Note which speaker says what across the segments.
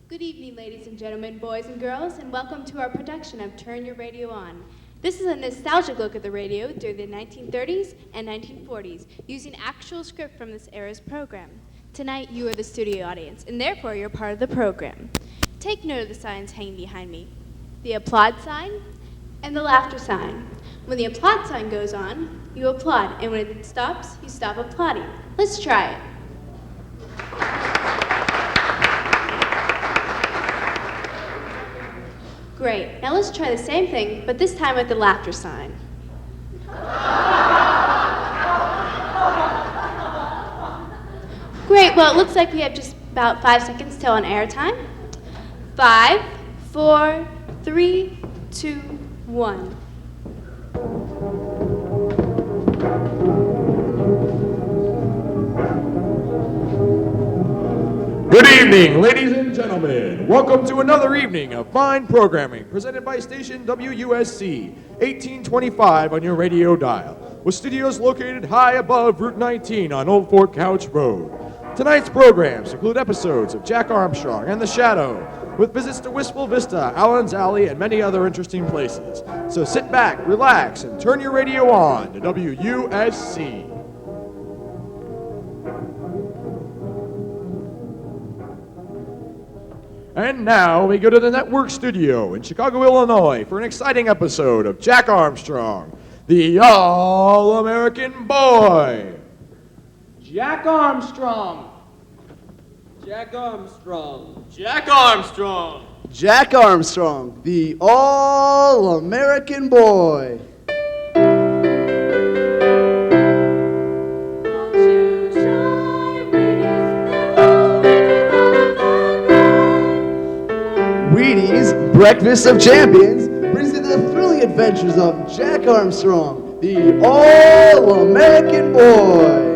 Speaker 1: Good evening, ladies and gentlemen, boys and girls, and welcome to our production of Turn Your Radio On. This is a nostalgic look at the radio during the 1930s and 1940s, using actual script from this era's program. Tonight, you are the studio audience, and therefore you're part of the program. Take note of the signs hanging behind me. The applaud sign and the laughter sign. When the applaud sign goes on, you applaud, and when it stops, you stop applauding. Let's try it. Great. Now let's try the same thing, but this time with the laughter sign. Great. Well, it looks like we have just about 5 seconds till on air time. 5, 4, 3, 2, 1.
Speaker 2: Good evening, ladies and gentlemen. Welcome to another evening of fine programming presented by station WUSC 1825 on your radio dial, with studios located high above Route 19 on Old Fort Couch Road. Tonight's programs include episodes of Jack Armstrong and The Shadow, with visits to Wistful Vista, Allen's Alley, and many other interesting places. So sit back, relax, and turn your radio on to WUSC. And now we go to the network studio in Chicago, Illinois for an exciting episode of Jack Armstrong, the All-American Boy.
Speaker 3: Jack Armstrong.
Speaker 4: Jack Armstrong.
Speaker 3: Jack Armstrong.
Speaker 5: Jack Armstrong, the All-American Boy. Wheaties Breakfast of Champions brings you the thrilling adventures of Jack Armstrong, the All-American Boy.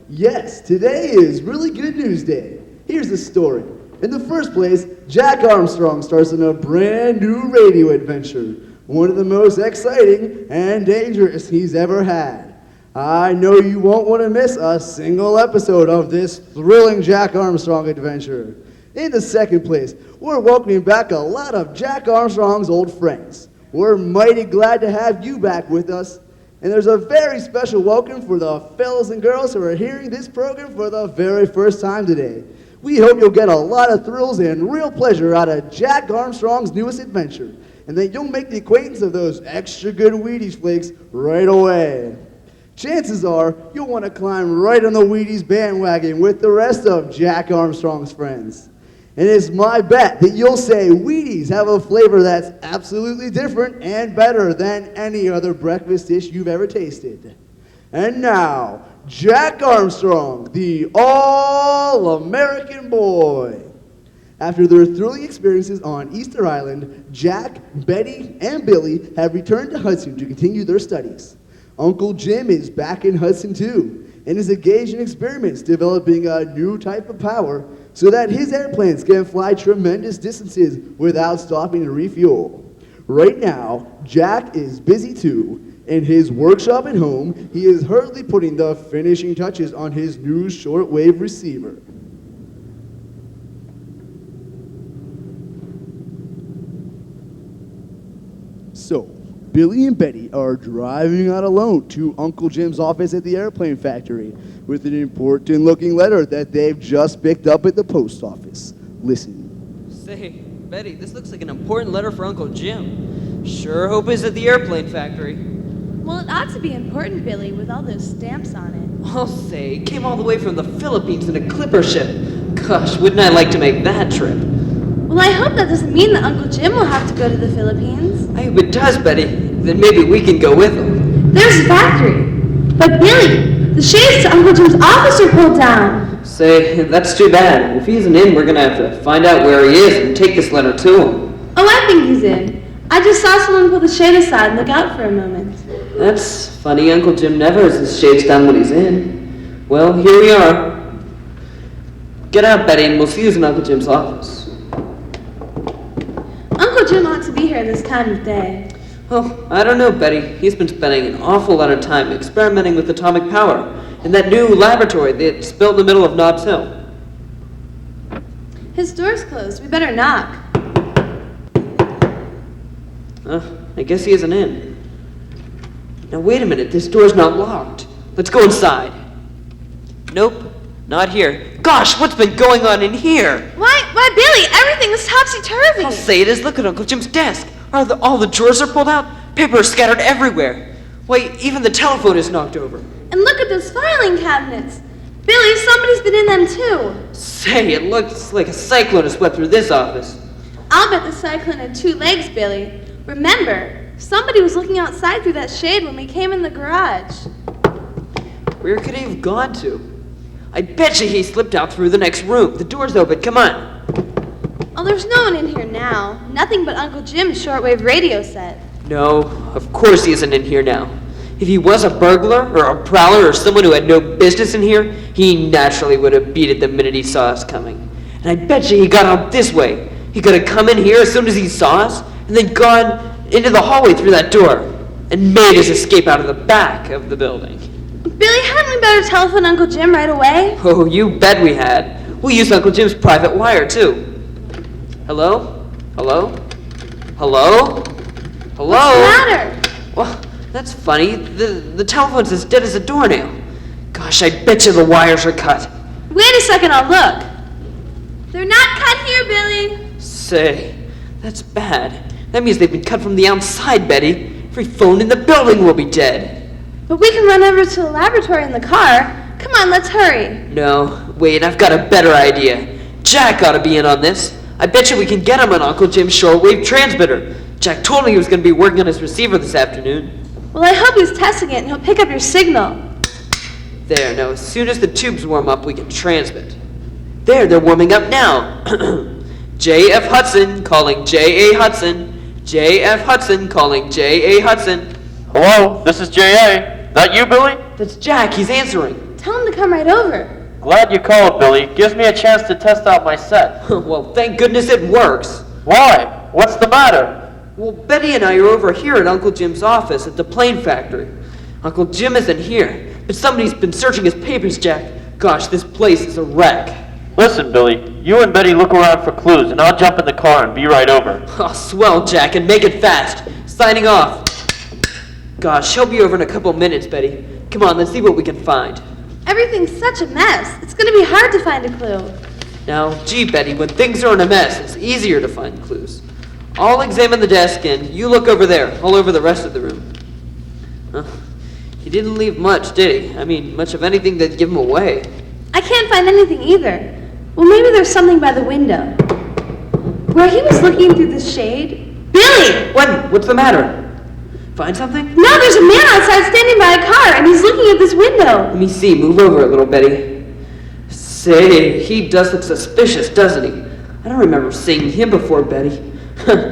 Speaker 5: Yes, today is really good news day. Here's the story. In the first place, Jack Armstrong starts on a brand new radio adventure. One of the most exciting and dangerous he's ever had. I know you won't want to miss a single episode of this thrilling Jack Armstrong adventure. In the second place, we're welcoming back a lot of Jack Armstrong's old friends. We're mighty glad to have you back with us. And there's a very special welcome for the fellas and girls who are hearing this program for the very first time today. We hope you'll get a lot of thrills and real pleasure out of Jack Armstrong's newest adventure, and that you'll make the acquaintance of those extra good Wheaties flakes right away. Chances are you'll want to climb right on the Wheaties bandwagon with the rest of Jack Armstrong's friends. And it's my bet that you'll say Wheaties have a flavor that's absolutely different and better than any other breakfast dish you've ever tasted. And now, Jack Armstrong, the All-American Boy. After their thrilling experiences on Easter Island, Jack, Betty, and Billy have returned to Hudson to continue their studies. Uncle Jim is back in Hudson too, and is engaged in experiments developing a new type of power so that his airplanes can fly tremendous distances without stopping to refuel. Right now, Jack is busy too. In his workshop at home, he is hurriedly putting the finishing touches on his new shortwave receiver. So, Billy and Betty are driving out alone to Uncle Jim's office at the airplane factory with an important-looking letter that they've just picked up at the post office. Listen.
Speaker 4: Say, Betty, this looks like an important letter for Uncle Jim. Sure hope it's at the airplane factory.
Speaker 1: Well, it ought to be important, Billy, with all those stamps on it.
Speaker 4: I'll say, it came all the way from the Philippines in a clipper ship. Gosh, wouldn't I like to make that trip?
Speaker 1: Well, I hope that doesn't mean that Uncle Jim will have to go to the Philippines.
Speaker 4: I hope it does, Betty. Then maybe we can go with him.
Speaker 1: There's a factory. But Billy, the shades to Uncle Jim's office are pulled down.
Speaker 4: Say, that's too bad. If he isn't in, we're gonna have to find out where he is and take this letter to him.
Speaker 1: Oh, I think he's in. I just saw someone pull the shade aside and look out for a moment.
Speaker 4: That's funny. Uncle Jim never has his shades down when he's in. Well, here we are. Get out, Betty, and we'll see you in Uncle Jim's office.
Speaker 1: Uncle Jim ought to be here this time of day.
Speaker 4: Oh, I don't know, Betty. He's been spending an awful lot of time experimenting with atomic power in that new laboratory that's built in the middle of Nobbs Hill.
Speaker 1: His door's closed. We better knock.
Speaker 4: I guess he isn't in. Now, wait a minute. This door's not locked. Let's go inside. Nope, not here. Gosh, what's been going on in here?
Speaker 1: Why, Billy? Everything is topsy-turvy.
Speaker 4: I'll say it is. Look at Uncle Jim's desk. All the drawers are pulled out. Paper is scattered everywhere. Why, even the telephone is knocked over.
Speaker 1: And look at those filing cabinets. Billy, somebody's been in them too.
Speaker 4: Say, it looks like a cyclone has swept through this office.
Speaker 1: I'll bet the cyclone had 2 legs, Billy. Remember, somebody was looking outside through that shade when we came in the garage.
Speaker 4: Where could he have gone to? I bet you he slipped out through the next room. The door's open. Come on.
Speaker 1: Oh, there's no one in here now. Nothing but Uncle Jim's shortwave radio set.
Speaker 4: No, of course he isn't in here now. If he was a burglar or a prowler or someone who had no business in here, he naturally would have beat it the minute he saw us coming. And I bet you he got out this way. He could have come in here as soon as he saw us and then gone into the hallway through that door and made his escape out of the back of the building.
Speaker 1: Billy, hadn't we better telephone Uncle Jim right away?
Speaker 4: Oh, you bet we had. We used Uncle Jim's private wire, too. Hello? Hello? Hello? Hello?
Speaker 1: What's the matter?
Speaker 4: Well, that's funny. The telephone's as dead as a doornail. Gosh, I bet you the wires are cut.
Speaker 1: Wait a second, I'll look. They're not cut here, Billy.
Speaker 4: Say, that's bad. That means they've been cut from the outside, Betty. Every phone in the building will be dead.
Speaker 1: But we can run over to the laboratory in the car. Come on, let's hurry.
Speaker 4: No, wait, I've got a better idea. Jack ought to be in on this. I bet you we can get him on Uncle Jim's shortwave transmitter. Jack told me he was going to be working on his receiver this afternoon.
Speaker 1: Well, I hope he's testing it and he'll pick up your signal.
Speaker 4: There, now as soon as the tubes warm up, we can transmit. There, they're warming up now. J.F. Hudson calling J.A. Hudson. J.F. Hudson calling J.A. Hudson.
Speaker 3: Hello, this is J.A. That you, Billy?
Speaker 4: That's Jack, he's answering.
Speaker 1: Tell him to come right over.
Speaker 3: Glad you called, Billy. Gives me a chance to test out my set.
Speaker 4: Well, thank goodness it works.
Speaker 3: Why? What's the matter?
Speaker 4: Well, Betty and I are over here at Uncle Jim's office at the plane factory. Uncle Jim isn't here, but somebody's been searching his papers, Jack. Gosh, this place is a wreck.
Speaker 3: Listen, Billy, you and Betty look around for clues, and I'll jump in the car and be right over.
Speaker 4: Oh, swell, Jack, and make it fast. Signing off. Gosh, he'll be over in a couple minutes, Betty. Come on, let's see what we can find.
Speaker 1: Everything's such a mess. It's going to be hard to find a clue.
Speaker 4: Now, gee, Betty, when things are in a mess, it's easier to find clues. I'll examine the desk, and you look over there, all over the rest of the room. He didn't leave much, did he? I mean, much of anything that'd give him away.
Speaker 1: I can't find anything either. Well, maybe there's something by the window. Where he was looking through the shade. Billy!
Speaker 4: What's the matter? Find something?
Speaker 1: No, there's a man outside standing by a car, and he's looking at this window.
Speaker 4: Let me see. Move over a little, Betty. Say, he does look suspicious, doesn't he? I don't remember seeing him before, Betty.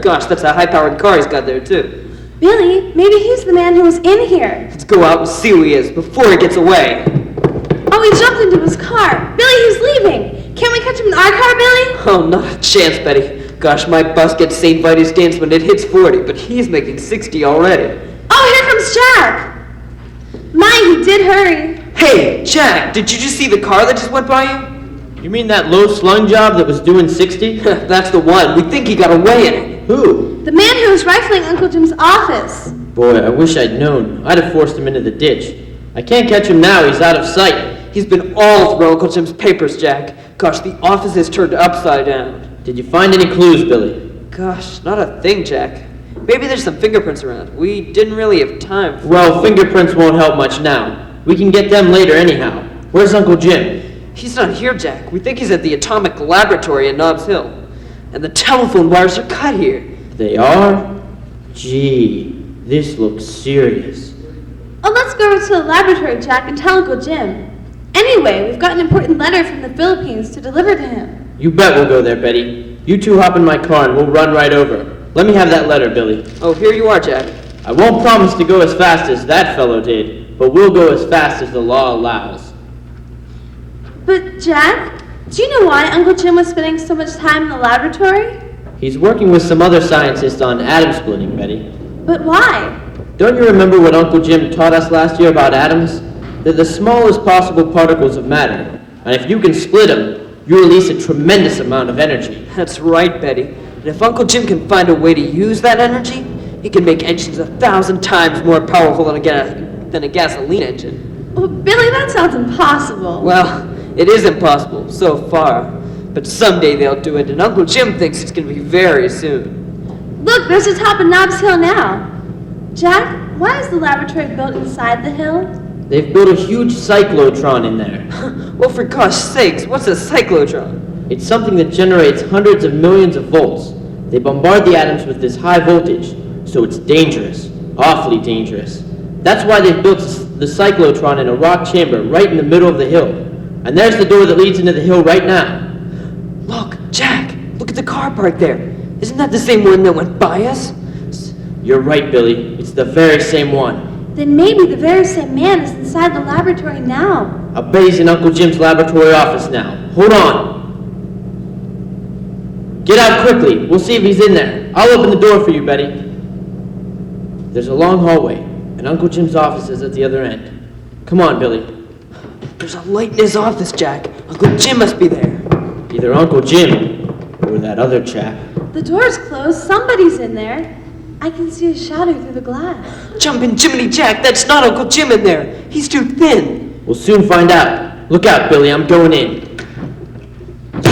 Speaker 4: Gosh, that's a high-powered car he's got there, too.
Speaker 1: Billy, maybe he's the man who was in here.
Speaker 4: Let's go out and see who he is before he gets away.
Speaker 1: Oh, he jumped into his car. Billy, he's leaving. Can't we catch him in our car, Billy?
Speaker 4: Oh, not a chance, Betty. Gosh, my bus gets St. Vitus dance when it hits 40, but he's making 60 already.
Speaker 1: Oh, here comes Jack. My, he did hurry.
Speaker 4: Hey, Jack, did you just see the car that just went by you?
Speaker 3: You mean that low slung job that was doing 60?
Speaker 4: That's the one. We think he got away in it.
Speaker 3: Who?
Speaker 1: The man who was rifling Uncle Jim's office.
Speaker 3: Boy, I wish I'd known. I'd have forced him into the ditch. I can't catch him now. He's out of sight.
Speaker 4: He's been all through Uncle Jim's papers, Jack. Gosh, the office is turned upside down.
Speaker 3: Did you find any clues, Billy?
Speaker 4: Gosh, not a thing, Jack. Maybe there's some fingerprints around. We didn't really have time for...
Speaker 3: Well, fingerprints won't help much now. We can get them later anyhow. Where's Uncle Jim?
Speaker 4: He's not here, Jack. We think he's at the atomic laboratory in Nobbs Hill. And the telephone wires are cut here.
Speaker 3: They are? Gee, this looks serious.
Speaker 1: Oh, let's go over to the laboratory, Jack, and tell Uncle Jim. Anyway, we've got an important letter from the Philippines to deliver to him.
Speaker 3: You bet we'll go there, Betty. You two hop in my car and we'll run right over. Let me have that letter, Billy.
Speaker 4: Oh, here you are, Jack.
Speaker 3: I won't promise to go as fast as that fellow did, but we'll go as fast as the law allows.
Speaker 1: But, Jack, do you know why Uncle Jim was spending so much time in the laboratory?
Speaker 3: He's working with some other scientists on atom splitting, Betty.
Speaker 1: But why?
Speaker 3: Don't you remember what Uncle Jim taught us last year about atoms? They're the smallest possible particles of matter, and if you can split them, you release a tremendous amount of energy.
Speaker 4: That's right, Betty. And if Uncle Jim can find a way to use that energy, he can make engines 1,000 times more powerful than a gasoline engine.
Speaker 1: Oh, Billy, that sounds impossible.
Speaker 4: Well, it is impossible, so far. But someday they'll do it, and Uncle Jim thinks it's going to be very soon.
Speaker 1: Look, there's the top of Nobbs Hill now. Jack, why is the laboratory built inside the hill?
Speaker 3: They've built a huge cyclotron in there.
Speaker 4: Well, for gosh sakes, what's a cyclotron?
Speaker 3: It's something that generates hundreds of millions of volts. They bombard the atoms with this high voltage, so it's dangerous, awfully dangerous. That's why they've built the cyclotron in a rock chamber right in the middle of the hill. And there's the door that leads into the hill right now.
Speaker 4: Look, Jack, look at the car parked there. Isn't that the same one that went by us?
Speaker 3: You're right, Billy. It's the very same one.
Speaker 1: Then maybe the very same man is inside the laboratory now.
Speaker 3: I bet he's in Uncle Jim's laboratory office now. Hold on. Get out quickly. We'll see if he's in there. I'll open the door for you, Betty. There's a long hallway, and Uncle Jim's office is at the other end. Come on, Billy.
Speaker 4: There's a light in his office, Jack. Uncle Jim must be there.
Speaker 3: Either Uncle Jim or that other chap.
Speaker 1: The door's closed. Somebody's in there. I can see a shadow through the glass.
Speaker 4: Jumpin' Jiminy Jack, that's not Uncle Jim in there. He's too thin.
Speaker 3: We'll soon find out. Look out, Billy. I'm going in.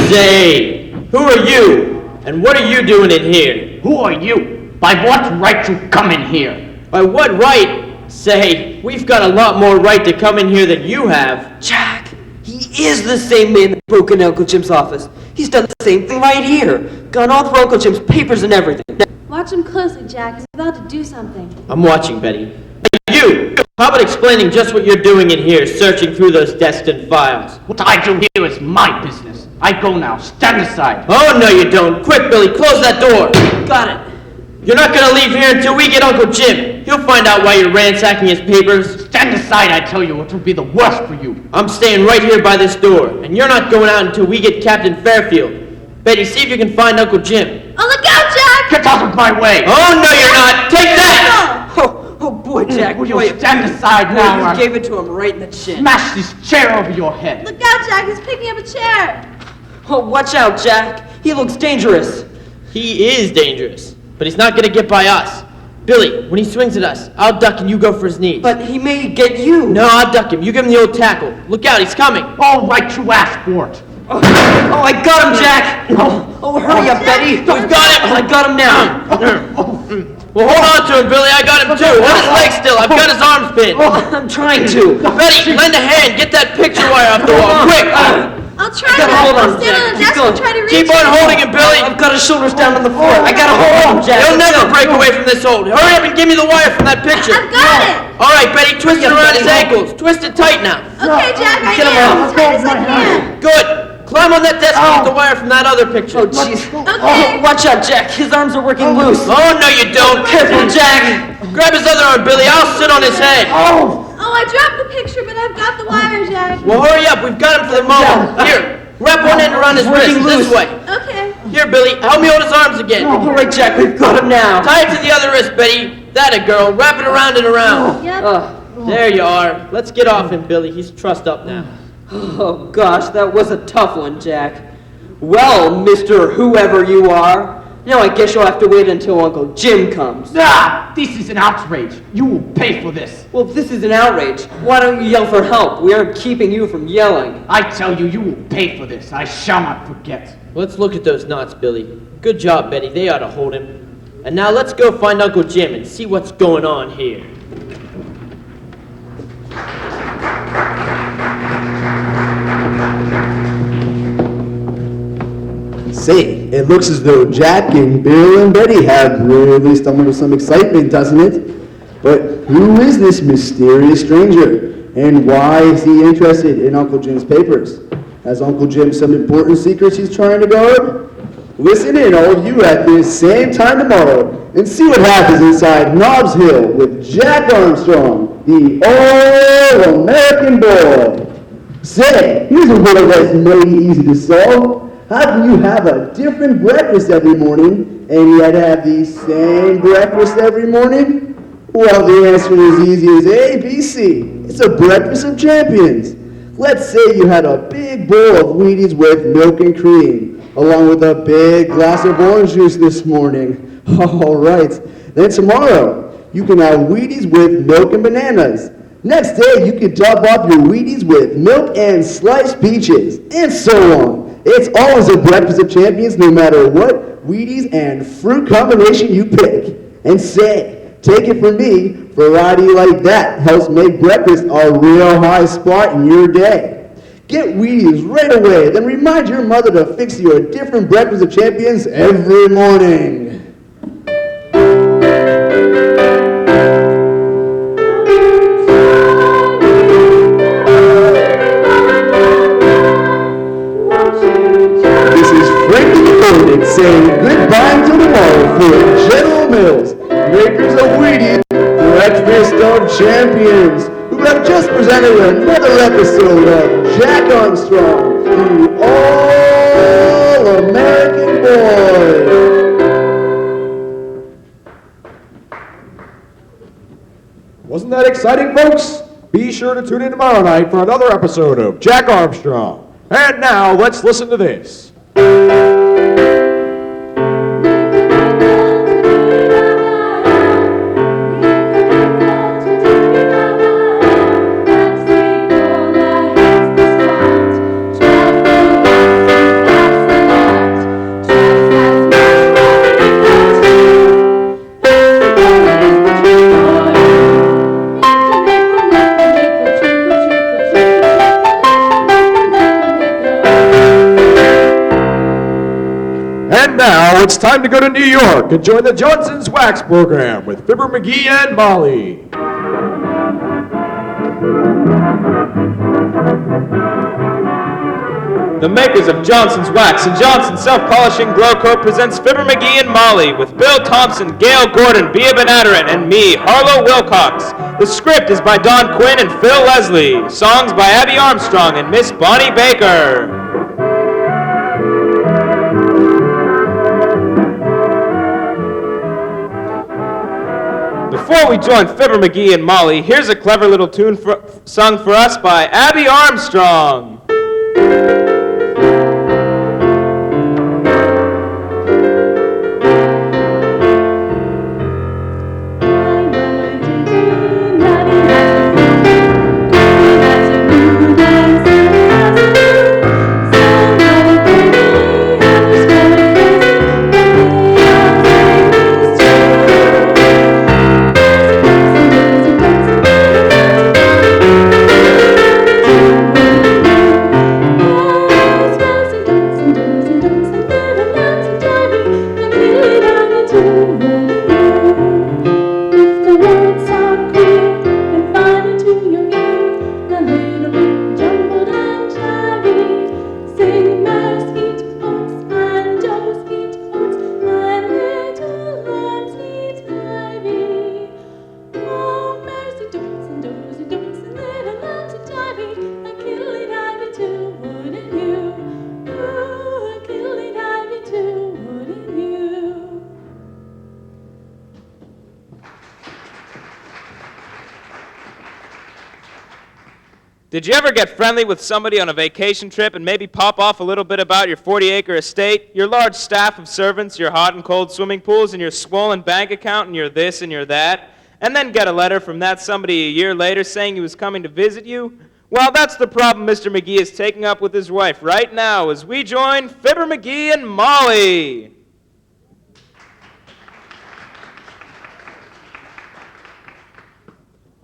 Speaker 3: Say, who are you? And what are you doing in here?
Speaker 6: Who are you? By what right you come in here?
Speaker 3: By what right? Say, we've got a lot more right to come in here than you have.
Speaker 4: Jack, he is the same man that broke into Uncle Jim's office. He's done the same thing right here. Gone all through Uncle Jim's papers and everything.
Speaker 1: Watch him closely, Jack. He's about to do something.
Speaker 3: I'm watching, Betty. You! How about explaining just what you're doing in here, searching through those destined files?
Speaker 6: What I do here is my business. I go now. Stand aside.
Speaker 3: Oh, no you don't. Quick, Billy, close that door.
Speaker 4: Got it.
Speaker 3: You're not gonna leave here until we get Uncle Jim. He'll find out why you're ransacking his papers.
Speaker 6: Stand aside, I tell you. It will be the worst for you.
Speaker 3: I'm staying right here by this door, and you're not going out until we get Captain Fairfield. Betty, see if you can find Uncle Jim.
Speaker 1: Oh, look out, Jack!
Speaker 6: Get out of my way.
Speaker 3: Oh, no you're not. Take that!
Speaker 4: Oh boy, Jack.
Speaker 6: Will
Speaker 4: boy,
Speaker 6: you stand aside
Speaker 4: boy,
Speaker 6: now?
Speaker 4: you
Speaker 6: or
Speaker 4: gave it to him right in the chin.
Speaker 6: Smash this chair over your head.
Speaker 1: Look out, Jack! He's picking up a chair!
Speaker 4: Oh, watch out, Jack. He looks dangerous.
Speaker 3: He is dangerous, but he's not gonna get by us. Billy, when he swings at us, I'll duck and you go for his knees.
Speaker 4: But he may get you.
Speaker 3: No, I'll duck him. You give him the old tackle. Look out, he's coming.
Speaker 6: All right, you asked for it.
Speaker 4: Oh, I got him, Jack. Oh, hurry up, Betty.
Speaker 3: We've got him.
Speaker 4: I got him now.
Speaker 3: Well, hold on to him, Billy. I got him too. Hold his legs still. I've got his arms pinned.
Speaker 4: I'm trying to.
Speaker 3: Betty, lend a hand. Get that picture wire off the wall. Quick.
Speaker 1: I'll try
Speaker 4: gotta
Speaker 1: that.
Speaker 4: hold on,
Speaker 1: I'll stand
Speaker 4: Jack.
Speaker 1: on the
Speaker 4: Keep
Speaker 1: desk
Speaker 4: going.
Speaker 1: and try to reach
Speaker 3: Keep on
Speaker 1: it.
Speaker 3: holding him, Billy.
Speaker 4: I've got his shoulders down on the floor. I gotta hold on, Jack.
Speaker 3: He'll never break away from this hold. Hurry up and give me the wire from that picture.
Speaker 1: I've got it!
Speaker 3: All right, Betty, twist it
Speaker 4: Yeah,
Speaker 3: around
Speaker 4: Betty,
Speaker 3: his
Speaker 4: hold
Speaker 3: ankles. Twist it tight now.
Speaker 1: Okay, Jack, I
Speaker 4: Get him
Speaker 1: am.
Speaker 4: off.
Speaker 1: As tight as I can.
Speaker 3: Good. Climb on that desk and get the wire from that other picture.
Speaker 4: Oh, jeez.
Speaker 1: Okay.
Speaker 4: Oh, watch out, Jack. His arms are working loose.
Speaker 3: Oh, no, you don't.
Speaker 4: Careful, Jack.
Speaker 3: Grab his other arm, Billy. I'll sit on his head.
Speaker 1: Oh, I dropped the picture, but I've got the wire, Jack.
Speaker 3: Well, hurry up. We've got him for the moment. Here, wrap one end around his wrist
Speaker 4: working
Speaker 3: this
Speaker 4: loose.
Speaker 3: way.
Speaker 1: Okay.
Speaker 3: Here, Billy. Help me hold his arms again.
Speaker 4: All right, Jack. We've got him now.
Speaker 3: Tie it to the other wrist, Betty. That a girl. Wrap it around and around.
Speaker 1: Yep.
Speaker 3: There you are. Let's get off him, Billy. He's trussed up now.
Speaker 4: Oh, gosh, that was a tough one, Jack. Well, Mr. Whoever you are, now I guess you'll have to wait until Uncle Jim comes.
Speaker 6: Ah, this is an outrage. You will pay for this.
Speaker 4: Well, if this is an outrage, why don't you yell for help? We aren't keeping you from yelling.
Speaker 6: I tell you, you will pay for this. I shall not forget.
Speaker 3: Let's look at those knots, Billy. Good job, Betty. They ought to hold him. And now let's go find Uncle Jim and see what's going on here.
Speaker 5: Say, it looks as though Jack and Bill and Betty have really stumbled with some excitement, doesn't it? But who is this mysterious stranger? And why is he interested in Uncle Jim's papers? Has Uncle Jim some important secrets he's trying to guard? Listen in, all of you, at this same time tomorrow and see what happens inside Nobbs Hill with Jack Armstrong, the All-American Boy. Say, here's a riddle that's mighty easy to solve. How can you have a different breakfast every morning and yet have the same breakfast every morning? Well, the answer is easy as A, B, C. It's a breakfast of champions. Let's say you had a big bowl of Wheaties with milk and cream, along with a big glass of orange juice this morning. All right. Then tomorrow, you can have Wheaties with milk and bananas. Next day, you can top off your Wheaties with milk and sliced peaches, and so on. It's always a breakfast of champions no matter what Wheaties and fruit combination you pick. And say, take it from me, variety like that helps make breakfast a real high spot in your day. Get Wheaties right away, then remind your mother to fix you a different breakfast of champions every morning. Saying goodbye until tomorrow for General Mills, makers of Wheaties, breakfast of champions, who have just presented another episode of Jack Armstrong, the All-American Boy.
Speaker 2: Wasn't that exciting, folks? Be sure to tune in tomorrow night for another episode of Jack Armstrong. And now, let's listen to this. Now it's time to go to New York and join the Johnson's Wax program with Fibber McGee and Molly.
Speaker 7: The makers of Johnson's Wax and Johnson's Self-Polishing Glow Coat presents Fibber McGee and Molly with Bill Thompson, Gail Gordon, Bia Benaderin, and me, Harlow Wilcox. The script is by Don Quinn and Phil Leslie. Songs by Abby Armstrong and Miss Bonnie Baker. Before we join Fibber McGee and Molly, here's a clever little tune sung for us by Abby Armstrong. Did you ever get friendly with somebody on a vacation trip and maybe pop off a little bit about your 40-acre estate, your large staff of servants, your hot and cold swimming pools, and your swollen bank account, and your this and your that, and then get a letter from that somebody a year later saying he was coming to visit you? Well, that's the problem Mr. McGee is taking up with his wife right now as we join Fibber McGee and Molly.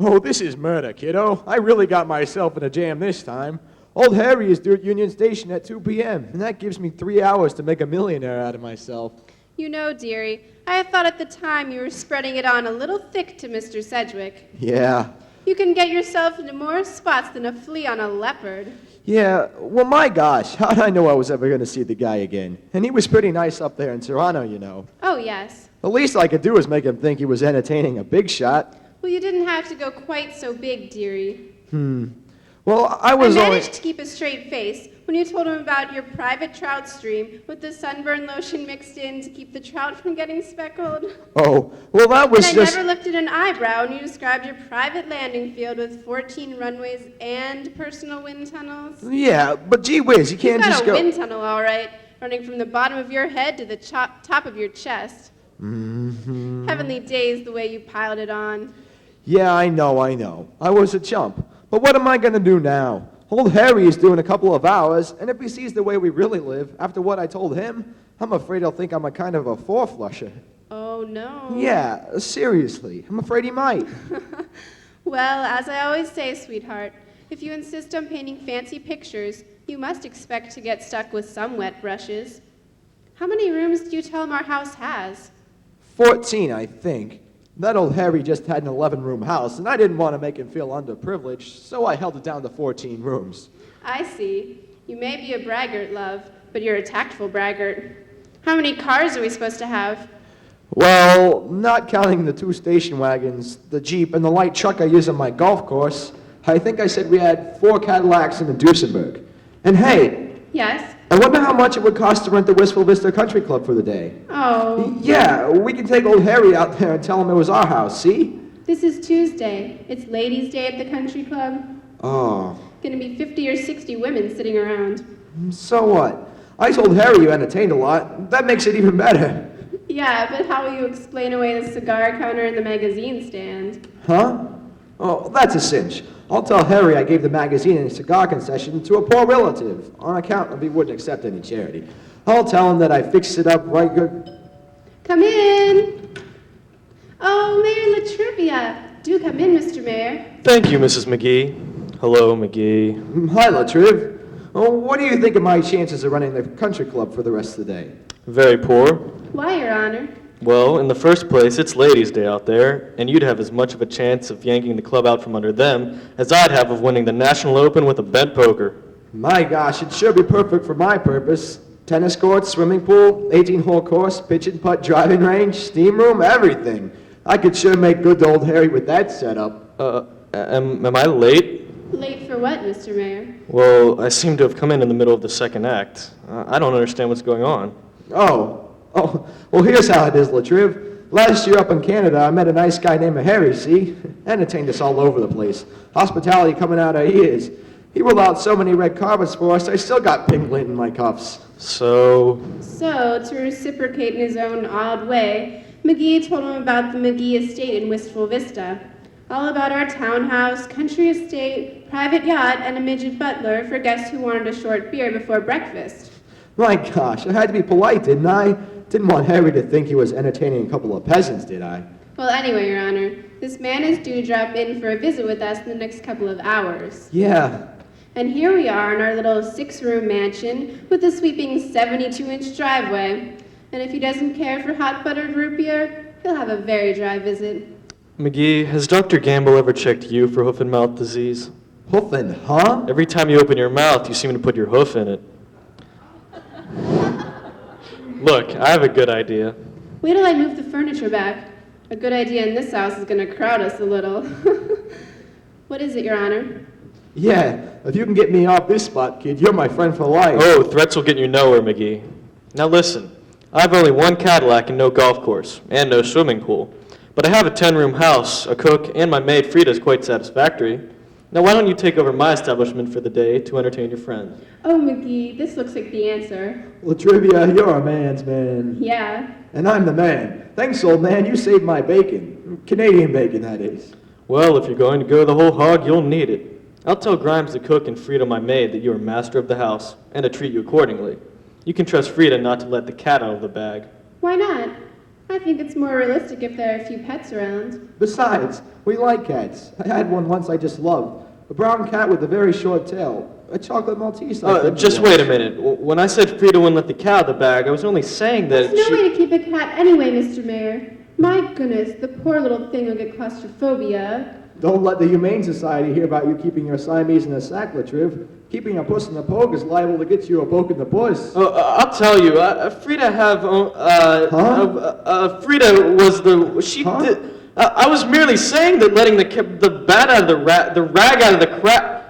Speaker 2: Oh, this is murder, kiddo. I really got myself in a jam this time. Old Harry is due at Union Station at 2 p.m., and that gives me 3 hours to make a millionaire out of myself.
Speaker 1: You know, dearie, I thought at the time you were spreading it on a little thick to Mr. Sedgwick.
Speaker 2: Yeah.
Speaker 1: You can get yourself into more spots than a flea on a leopard.
Speaker 2: Yeah, well, my gosh, how'd I know I was ever going to see the guy again? And he was pretty nice up there in Toronto, you know.
Speaker 1: Oh, yes.
Speaker 2: The least I could do was make him think he was entertaining a big shot.
Speaker 1: Well, you didn't have to go quite so big, dearie.
Speaker 2: Well, I
Speaker 1: I
Speaker 2: was only...
Speaker 1: managed to keep a straight face when you told him about your private trout stream with the sunburn lotion mixed in to keep the trout from getting speckled.
Speaker 2: Oh, well, that was
Speaker 1: And I
Speaker 2: just...
Speaker 1: never lifted an eyebrow when you described your private landing field with 14 runways and personal wind tunnels.
Speaker 2: Yeah, but gee whiz, you
Speaker 1: You've
Speaker 2: can't
Speaker 1: got
Speaker 2: just
Speaker 1: a
Speaker 2: go...
Speaker 1: wind tunnel, all right, running from the bottom of your head to the top of your chest.
Speaker 2: Mm-hmm.
Speaker 1: Heavenly days the way you piled it on.
Speaker 2: Yeah, I know. I was a chump. But what am I going to do now? Old Harry is doing a couple of hours, and if he sees the way we really live, after what I told him, I'm afraid he'll think I'm a kind of a four-flusher.
Speaker 1: Oh, no.
Speaker 2: Yeah, seriously. I'm afraid he might.
Speaker 1: Well, as I always say, sweetheart, if you insist on painting fancy pictures, you must expect to get stuck with some wet brushes. How many rooms do you tell him our house has?
Speaker 2: 14, I think. That old Harry just had an 11-room house, and I didn't want to make him feel underprivileged, so I held it down to 14 rooms.
Speaker 1: I see. You may be a braggart, love, but you're a tactful braggart. How many cars are we supposed to have?
Speaker 2: Well, not counting the 2 station wagons, the Jeep, and the light truck I use on my golf course, I think I said we had 4 Cadillacs and a Duesenberg. And hey,
Speaker 1: Yes?
Speaker 2: I wonder how much it would cost to rent the Wistful Vista Country Club for the day.
Speaker 1: Oh,
Speaker 2: Yeah, we can take old Harry out there and tell him it was our house, see?
Speaker 1: this is Tuesday. It's ladies' day at the country club.
Speaker 2: Oh,
Speaker 1: Gonna be 50 or 60 women sitting around.
Speaker 2: so what? I told Harry you entertained a lot. That makes it even better.
Speaker 1: Yeah, but how will you explain away the cigar counter and the magazine stand?
Speaker 2: Huh? Oh, that's a cinch. I'll tell Harry I gave the magazine and cigar concession to a poor relative on account of he wouldn't accept any charity. I'll tell him that I fixed it up right good.
Speaker 1: Come in! Oh, Mayor Latrivia! Do come in, Mr. Mayor.
Speaker 8: Thank you, Mrs. McGee. Hello, McGee.
Speaker 2: Hi, Latriv. Oh, what do you think of my chances of running the country club for the rest of the day?
Speaker 8: Very poor.
Speaker 1: Why, Your Honor?
Speaker 8: Well, in the first place, it's Ladies' Day out there, and you'd have as much of a chance of yanking the club out from under them as I'd have of winning the National Open with a bent poker.
Speaker 2: My gosh, it sure be perfect for my purpose. Tennis court, swimming pool, 18-hole course, pitch and putt driving range, steam room, everything. I could sure make good old Harry with that setup.
Speaker 8: Am I late?
Speaker 1: Late for what, Mr. Mayor?
Speaker 8: Well, I seem to have come in the middle of the second act. I don't understand what's going on.
Speaker 2: Oh, well, here's how it is, Latriv. Last year up in Canada, I met a nice guy named Harry, see? Entertained us all over the place. Hospitality coming out our ears. He rolled out so many red carpets for us, I still got pink lint in my cuffs.
Speaker 8: So,
Speaker 1: To reciprocate in his own odd way, McGee told him about the McGee estate in Wistful Vista. All about our townhouse, country estate, private yacht, and a midget butler for guests who wanted a short beer before breakfast.
Speaker 2: My gosh, I had to be polite, didn't I? Didn't want Harry to think he was entertaining a couple of peasants, did I?
Speaker 1: Well, anyway, Your Honor, this man is due to drop in for a visit with us in the next couple of hours.
Speaker 2: Yeah.
Speaker 1: And here we are in our little 6-room mansion with a sweeping 72-inch driveway. And if he doesn't care for hot buttered root beer, he'll have a very dry visit.
Speaker 8: McGee, has Dr. Gamble ever checked you for hoof and mouth disease?
Speaker 2: Hoofing, huh?
Speaker 8: Every time you open your mouth, you seem to put your hoof in it. Look, I have a good idea.
Speaker 1: Wait till I move the furniture back. A good idea in this house is going to crowd us a little. What is it, Your Honor?
Speaker 2: Yeah, if you can get me off this spot, kid, you're my friend for life.
Speaker 8: Oh, threats will get you nowhere, McGee. Now listen, I have only 1 Cadillac and no golf course, and no swimming pool. But I have a 10-room house, a cook, and my maid Frida is quite satisfactory. Now why don't you take over my establishment for the day to entertain your friends?
Speaker 1: Oh, McGee, this looks like the answer.
Speaker 2: Latrivia, you're a man's man.
Speaker 1: Yeah.
Speaker 2: And I'm the man. Thanks, old man, you saved my bacon. Canadian bacon, that is.
Speaker 8: Well, if you're going to go the whole hog, you'll need it. I'll tell Grimes the cook and Frida my maid that you are master of the house, and to treat you accordingly. You can trust Frida not to let the cat out of the bag.
Speaker 1: Why not? I think it's more realistic if there are a few pets around.
Speaker 2: Besides, we like cats. I had one once I just loved. A brown cat with a very short tail. A chocolate Maltese. I think
Speaker 8: Just
Speaker 2: it was.
Speaker 8: wait a minute. When I said Frida wouldn't let the cat out of the bag, I was only saying that
Speaker 1: There's no way to keep a cat anyway, Mr. Mayor. My goodness, the poor little thing will get claustrophobia.
Speaker 2: Don't let the Humane Society hear about you keeping your Siamese in a sack, Latriv. Keeping a puss in a poke is liable to get you a poke in the puss.
Speaker 8: I'll tell you, Frida Frida was the, she
Speaker 2: Huh?
Speaker 8: did, I was merely saying that letting the bat out of the rag out of the crap,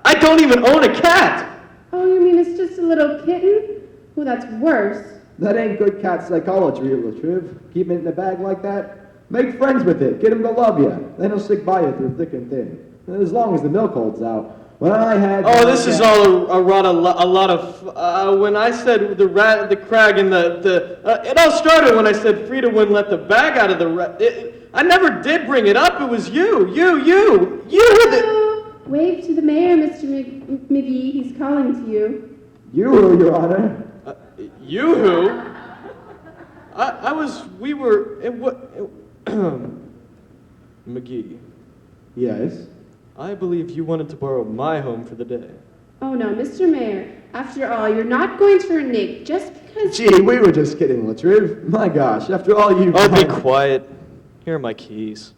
Speaker 8: I I don't even own a cat!
Speaker 9: Oh, you mean it's just a little kitten? Well, that's worse.
Speaker 10: That ain't good cat psychology, Latriv. Keep it in the bag like that. Make friends with it. Get him to love you. Then he'll stick by you through thick and thin. As long as the milk holds out. When I had...
Speaker 8: Oh, this is all a lot of... when I said the rat, the crag, and it all started when I said Frida wouldn't let the bag out of the rat. I never did bring it up. It was you. You were the...
Speaker 9: Wave to the mayor, Mr. McGee. He's calling to you.
Speaker 10: You who, Your Honor?
Speaker 8: You who? We were... McGee,
Speaker 10: Yes?
Speaker 8: I believe you wanted to borrow my home for the day.
Speaker 9: Oh, no, Mr. Mayor. After all, you're not going to renege just because...
Speaker 10: Gee, we were just kidding, Latriv. My gosh, after all you've
Speaker 8: Oh, be
Speaker 10: done-
Speaker 8: quiet. Here are my keys.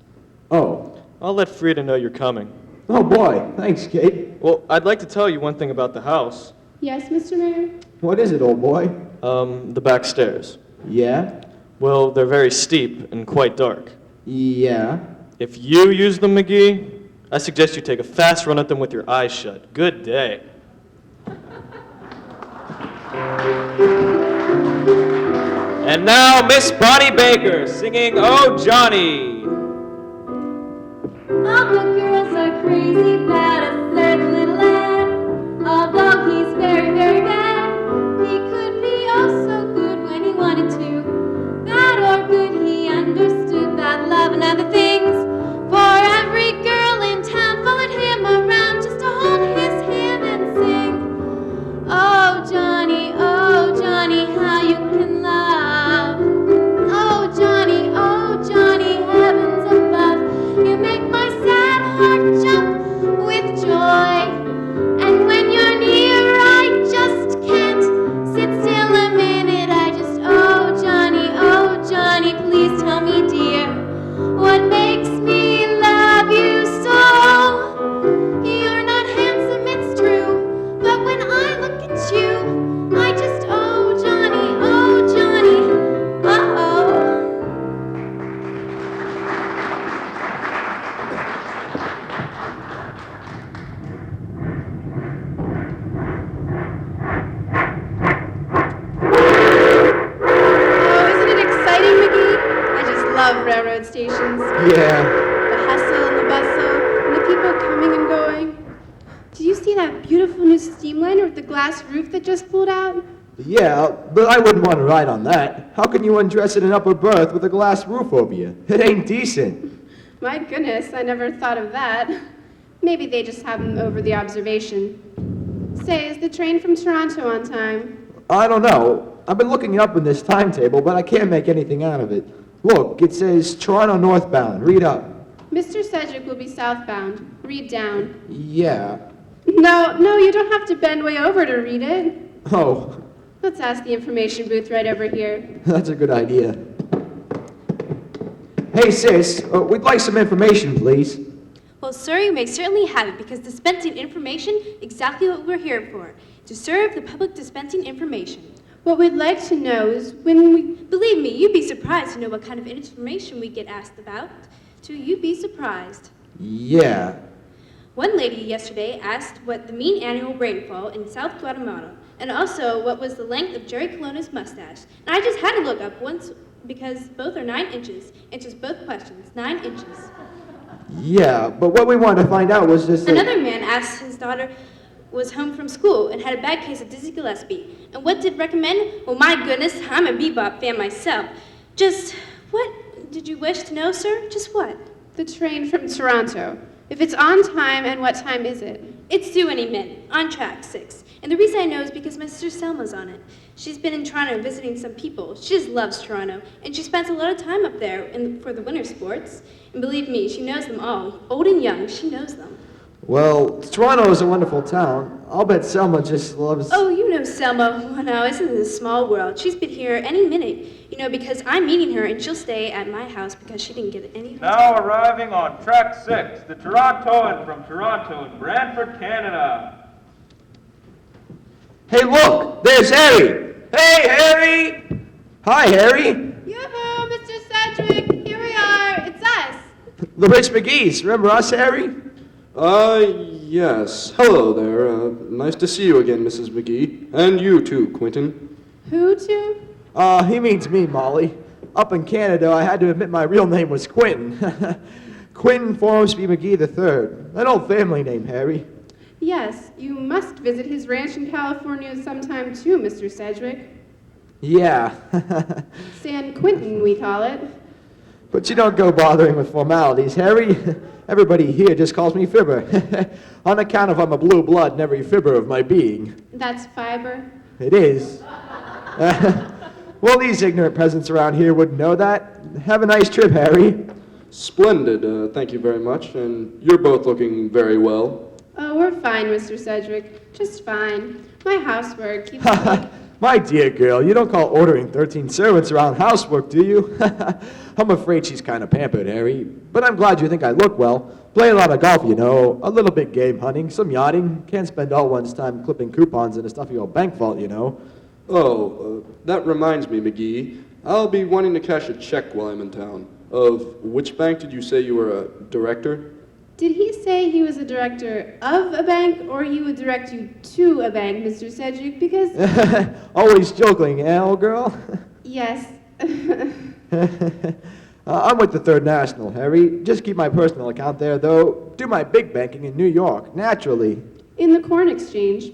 Speaker 10: Oh.
Speaker 8: I'll let Frida know you're coming.
Speaker 10: Oh, boy. Thanks, Kate.
Speaker 8: Well, I'd like to tell you one thing about the house.
Speaker 9: Yes, Mr. Mayor?
Speaker 10: What is it, old boy?
Speaker 8: The back stairs.
Speaker 10: Yeah?
Speaker 8: Well, they're very steep and quite dark.
Speaker 10: Yeah?
Speaker 8: If you use them, McGee, I suggest you take a fast run at them with your eyes shut. Good day.
Speaker 7: And now, Miss Bonnie Baker singing Oh Johnny.
Speaker 11: All the girls are crazy about a certain little lad. Although he's very, very bad, he could be oh so good when he wanted to. Bad or good, he understood that love and other things. For every girl in town followed him around just to hold his hand and sing. Oh Johnny, how you can love. Oh Johnny, heavens above, you make my sad heart jump with joy. And when you're near, I just can't sit still a minute. I just, oh Johnny, please tell me, dear, what makes me love you so? You're not handsome, it's true, but when I look at you, I just, oh Johnny, oh.
Speaker 1: Oh, isn't it exciting, McGee? I just love railroad stations.
Speaker 10: Yeah.
Speaker 1: The hustle and the bustle, and the people coming and going. Did you see that beautiful new steamliner with the glass roof that just pulled out?
Speaker 10: Yeah, but I wouldn't want to ride on that. How can you undress in an upper berth with a glass roof over you? It ain't decent.
Speaker 1: My goodness, I never thought of that. Maybe they just have them over the observation. Say, is the train from Toronto on time?
Speaker 10: I don't know. I've been looking it up in this timetable, but I can't make anything out of it. Look, it says Toronto northbound. Read up.
Speaker 1: Mr. Sedgwick will be southbound. Read down.
Speaker 10: Yeah.
Speaker 1: No, you don't have to bend way over to read it.
Speaker 10: Oh,
Speaker 1: Let's ask the information booth right over here.
Speaker 10: that's a good idea. Hey, sis, we'd like some information, please.
Speaker 12: Well, sir, you may certainly have it, because dispensing information, exactly what we're here for, to serve the public dispensing information.
Speaker 1: What we'd like to know is when we...
Speaker 12: Believe me, you'd be surprised to know what kind of information we get asked about. You'd be surprised.
Speaker 10: Yeah.
Speaker 12: One lady yesterday asked what the mean annual rainfall in South Guatemala, and also what was the length of Jerry Colonna's mustache. And I just had to look up once because both are 9 inches. Answers both questions, 9 inches.
Speaker 10: Yeah, but what we wanted to find out was just that...
Speaker 12: Another man asked his daughter was home from school and had a bad case of Dizzy Gillespie. And what did recommend? Well, my goodness, I'm a bebop fan myself. Just what did you wish to know, sir? Just what?
Speaker 1: The train from Toronto. If it's on time, and what time is it?
Speaker 12: It's due any minute, on track 6. And the reason I know is because my sister Selma's on it. She's been in Toronto visiting some people. She just loves Toronto, and she spends a lot of time up there for the winter sports. And believe me, she knows them all. Old and young, she knows them.
Speaker 10: Well, Toronto is a wonderful town. I'll bet Selma just loves...
Speaker 12: Oh, you know Selma. Well, now, isn't it a small world? She's been here any minute, because I'm meeting her, and she'll stay at my house because she didn't get any hotel.
Speaker 7: Now arriving on track 6, the Torontoan from Toronto in Brantford, Canada.
Speaker 10: Hey, look! There's Harry!
Speaker 7: Hey, Harry!
Speaker 10: Hi, Harry!
Speaker 1: Yoo-hoo, Mr. Sedgwick! Here we are! It's us!
Speaker 10: The Rich McGee's. Remember us, Harry?
Speaker 13: Yes. Hello there. Nice to see you again, Mrs. McGee. And you too, Quentin.
Speaker 9: Who to?
Speaker 2: He means me, Molly. Up in Canada, I had to admit my real name was Quentin. Quentin Formsby McGee III. An old family name, Harry.
Speaker 9: Yes, you must visit his ranch in California sometime too, Mr. Sedgwick.
Speaker 2: Yeah.
Speaker 9: San Quentin, we call it.
Speaker 2: But you don't go bothering with formalities, Harry. Everybody here just calls me Fibber. On account of I'm a blue blood in every fiber of my being.
Speaker 9: That's fiber.
Speaker 2: It is. Well, these ignorant peasants around here wouldn't know that. Have a nice trip, Harry.
Speaker 13: Splendid. Thank you very much. And you're both looking very well.
Speaker 9: Oh, we're fine, Mr. Sedgwick. Just fine. My housework keeps me...
Speaker 2: My dear girl, you don't call ordering 13 servants around housework, do you? I'm afraid she's kind of pampered, Harry. But I'm glad you think I look well. Play a lot of golf, you know. A little bit game hunting, some yachting. Can't spend all one's time clipping coupons in a stuffy old bank vault, you know.
Speaker 13: Oh, that reminds me, McGee. I'll be wanting to cash a check while I'm in town. Of which bank did you say you were a director?
Speaker 9: Did he say he was a director of a bank, or he would direct you to a bank, Mr. Sedgwick? Because...
Speaker 2: Always joking, eh, old girl?
Speaker 9: Yes.
Speaker 2: I'm with the Third National, Harry. Just keep my personal account there, though. Do my big banking in New York, naturally.
Speaker 9: In the corn exchange.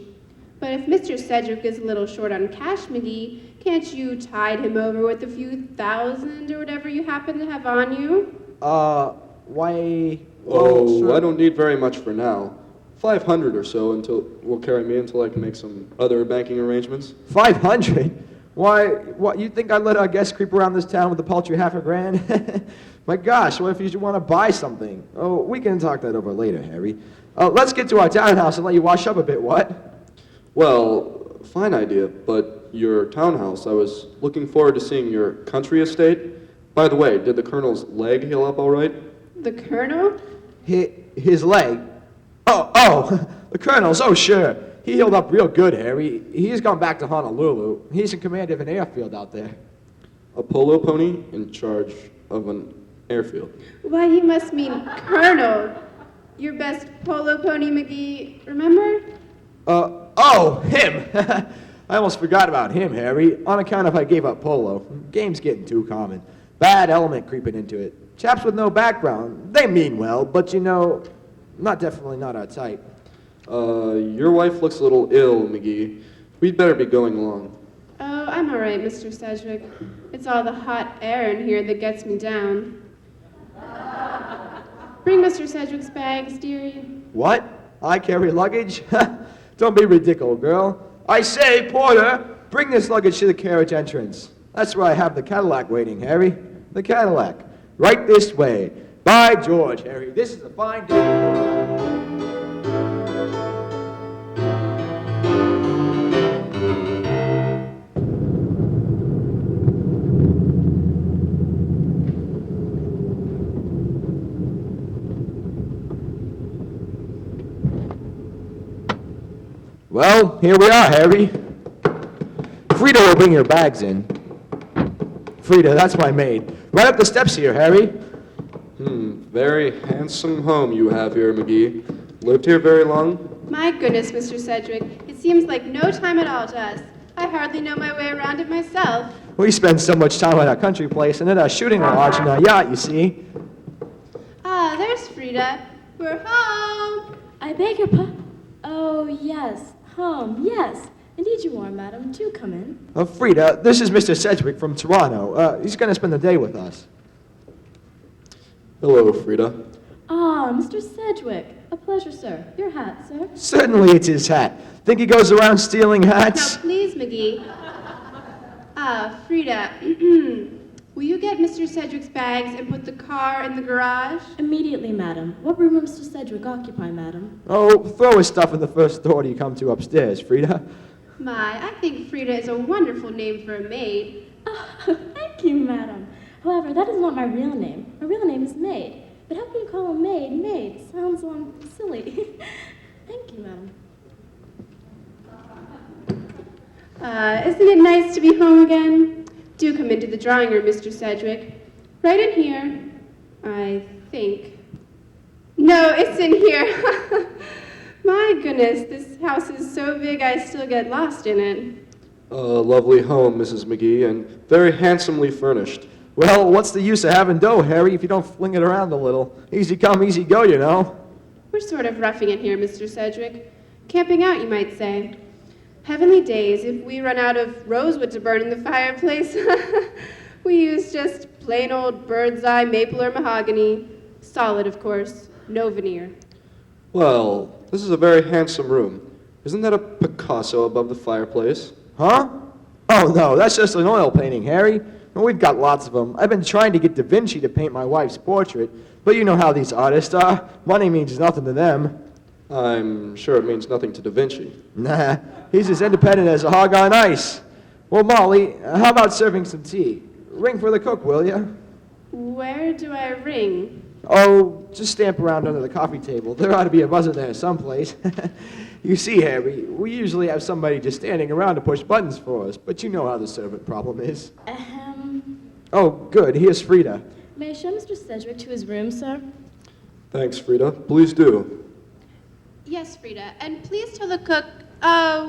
Speaker 9: But if Mr. Sedgwick is a little short on cash, McGee, can't you tide him over with a few thousand or whatever you happen to have on you?
Speaker 2: Why...
Speaker 13: Oh,
Speaker 2: sure.
Speaker 13: I don't need very much for now. 500 or so will carry me until I can make some other banking arrangements.
Speaker 2: 500? Why, what, you think I'd let our guests creep around this town with a paltry $50,000? My gosh, what if you should want to buy something? Oh, we can talk that over later, Harry. Let's get to our townhouse and let you wash up a bit, what?
Speaker 13: Well, fine idea, but your townhouse, I was looking forward to seeing your country estate. By the way, did the Colonel's leg heal up all right?
Speaker 9: The Colonel?
Speaker 2: His leg? Oh, the Colonel's, oh sure. He healed up real good, Harry. He's gone back to Honolulu. He's in command of an airfield out there.
Speaker 13: A polo pony in charge of an airfield.
Speaker 9: Why, he must mean Colonel. Your best polo pony, McGee, remember?
Speaker 2: Him! I almost forgot about him, Harry, on account of I gave up polo. Game's getting too common. Bad element creeping into it. Chaps with no background, they mean well, but you know, definitely not our type.
Speaker 13: Your wife looks a little ill, McGee. We'd better be going along.
Speaker 9: Oh, I'm all right, Mr. Sedgwick. It's all the hot air in here that gets me down. Bring Mr. Sedgwick's bags, dearie.
Speaker 2: What? I carry luggage? Don't be ridiculous, girl. I say, porter, bring this luggage to the carriage entrance. That's where I have the Cadillac waiting, Harry. The Cadillac. Right this way. By George, Harry. This is a fine day. Well, here we are, Harry. Frida will bring your bags in. Frida, that's my maid. Right up the steps here, Harry.
Speaker 13: Very handsome home you have here, McGee. Lived here very long?
Speaker 9: My goodness, Mr. Sedgwick. It seems like no time at all to us. I hardly know my way around it myself.
Speaker 2: We spend so much time at our country place and at our shooting lodge and our yacht, you see.
Speaker 9: Ah, there's Frida. We're home.
Speaker 11: I beg your Oh, yes. Home, yes. Indeed you are, madam. Do come in.
Speaker 2: Frida, this is Mr. Sedgwick from Toronto. He's going to spend the day with us.
Speaker 13: Hello, Frida.
Speaker 11: Ah, Mr. Sedgwick. A pleasure, sir. Your hat, sir.
Speaker 2: Certainly it's his hat. Think he goes around stealing hats?
Speaker 9: Now, please, McGee. Frida, will you get Mr. Sedgwick's bags and put the car in the garage?
Speaker 11: Immediately, madam. What room will Mr. Sedgwick occupy, madam?
Speaker 2: Oh, throw his stuff in the first door you come to upstairs, Frida.
Speaker 9: My, I think Frida is a wonderful name for a maid.
Speaker 11: Oh, thank you, madam. However, that is not my real name. My real name is Maid. But how can you call a maid maid? Sounds silly. Thank you, madam.
Speaker 9: Isn't it nice to be home again? Do come into the drawing room, Mr. Sedgwick. Right in here, I think. No, it's in here. My goodness, this house is so big I still get lost in it.
Speaker 13: A lovely home, Mrs. McGee, and very handsomely furnished.
Speaker 2: Well, what's the use of having dough, Harry, if you don't fling it around a little? Easy come, easy go, you know.
Speaker 9: We're sort of roughing it here, Mr. Sedgwick. Camping out, you might say. Heavenly days, if we run out of rosewood to burn in the fireplace, we use just plain old bird's eye maple or mahogany. Solid, of course. No veneer.
Speaker 13: Well, this is a very handsome room. Isn't that a Picasso above the fireplace?
Speaker 2: Huh? Oh, no, that's just an oil painting, Harry. Well, we've got lots of them. I've been trying to get Da Vinci to paint my wife's portrait, but you know how these artists are. Money means nothing to them.
Speaker 13: I'm sure it means nothing to Da Vinci.
Speaker 2: Nah, he's as independent as a hog on ice. Well, Molly, how about serving some tea? Ring for the cook, will you?
Speaker 9: Where do I ring?
Speaker 2: Oh, just stamp around under the coffee table. There ought to be a buzzer there someplace. You see, Harry, we usually have somebody just standing around to push buttons for us, but you know how the servant problem is. Oh, good. Here's Frida.
Speaker 14: May I show Mr. Sedgwick to his room, sir?
Speaker 13: Thanks, Frida. Please do.
Speaker 12: Yes, Frida. And please tell the cook,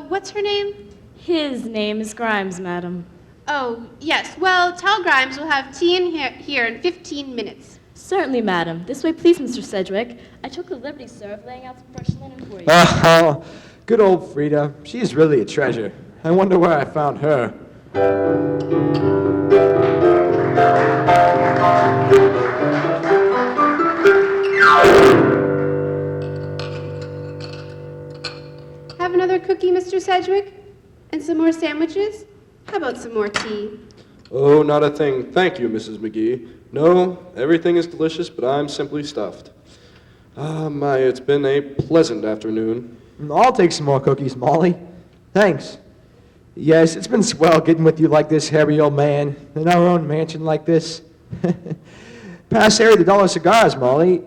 Speaker 12: what's her name?
Speaker 14: His name is Grimes, madam.
Speaker 12: Oh, yes. Well, tell Grimes we'll have tea in here in 15 minutes.
Speaker 14: Certainly, madam. This way, please, Mr. Sedgwick. I took the liberty, sir, of laying out some fresh linen for you.
Speaker 2: Oh, good old Frida. She is really a treasure. I wonder where I found her.
Speaker 9: Have another cookie, Mr. Sedgwick? And some more sandwiches? How about some more tea?
Speaker 13: Oh, not a thing. Thank you, Mrs. McGee. No, everything is delicious, but I'm simply stuffed. Ah, my, it's been a pleasant afternoon.
Speaker 2: I'll take some more cookies, Molly. Thanks. Yes, it's been swell getting with you like this, Harry, old man, in our own mansion like this. Pass Harry the dollar cigars, Molly.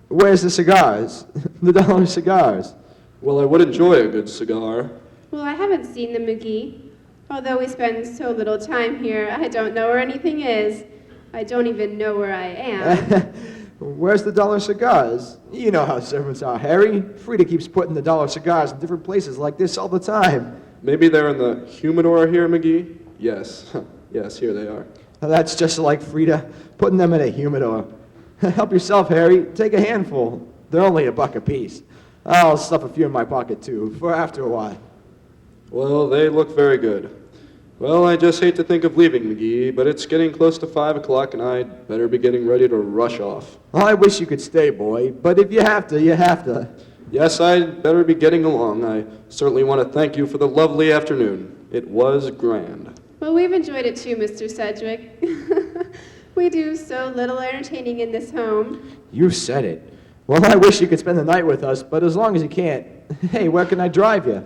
Speaker 2: Where's the cigars? The dollar cigars.
Speaker 13: Well, I would enjoy a good cigar.
Speaker 9: Well, I haven't seen the McGee. Although we spend so little time here, I don't know where anything is. I don't even know where I am.
Speaker 2: Where's the dollar cigars? You know how servants are, Harry. Frida keeps putting the dollar cigars in different places like this all the time.
Speaker 13: Maybe they're in the humidor here, McGee? Yes. Yes, here they are.
Speaker 2: That's just like Frida, putting them in a humidor. Help yourself, Harry. Take a handful. They're only $1 apiece. I'll stuff a few in my pocket, too, for after a while.
Speaker 13: Well, they look very good. Well, I just hate to think of leaving, McGee, but it's getting close to 5 o'clock, and I'd better be getting ready to rush off.
Speaker 2: Well, I wish you could stay, boy, but if you have to, you have to.
Speaker 13: Yes, I'd better be getting along. I certainly want to thank you for the lovely afternoon. It was grand.
Speaker 9: Well, we've enjoyed it too, Mr. Sedgwick. We do so little entertaining in this home.
Speaker 2: You said it. Well, I wish you could spend the night with us, but as long as you can't, hey, where can I drive you?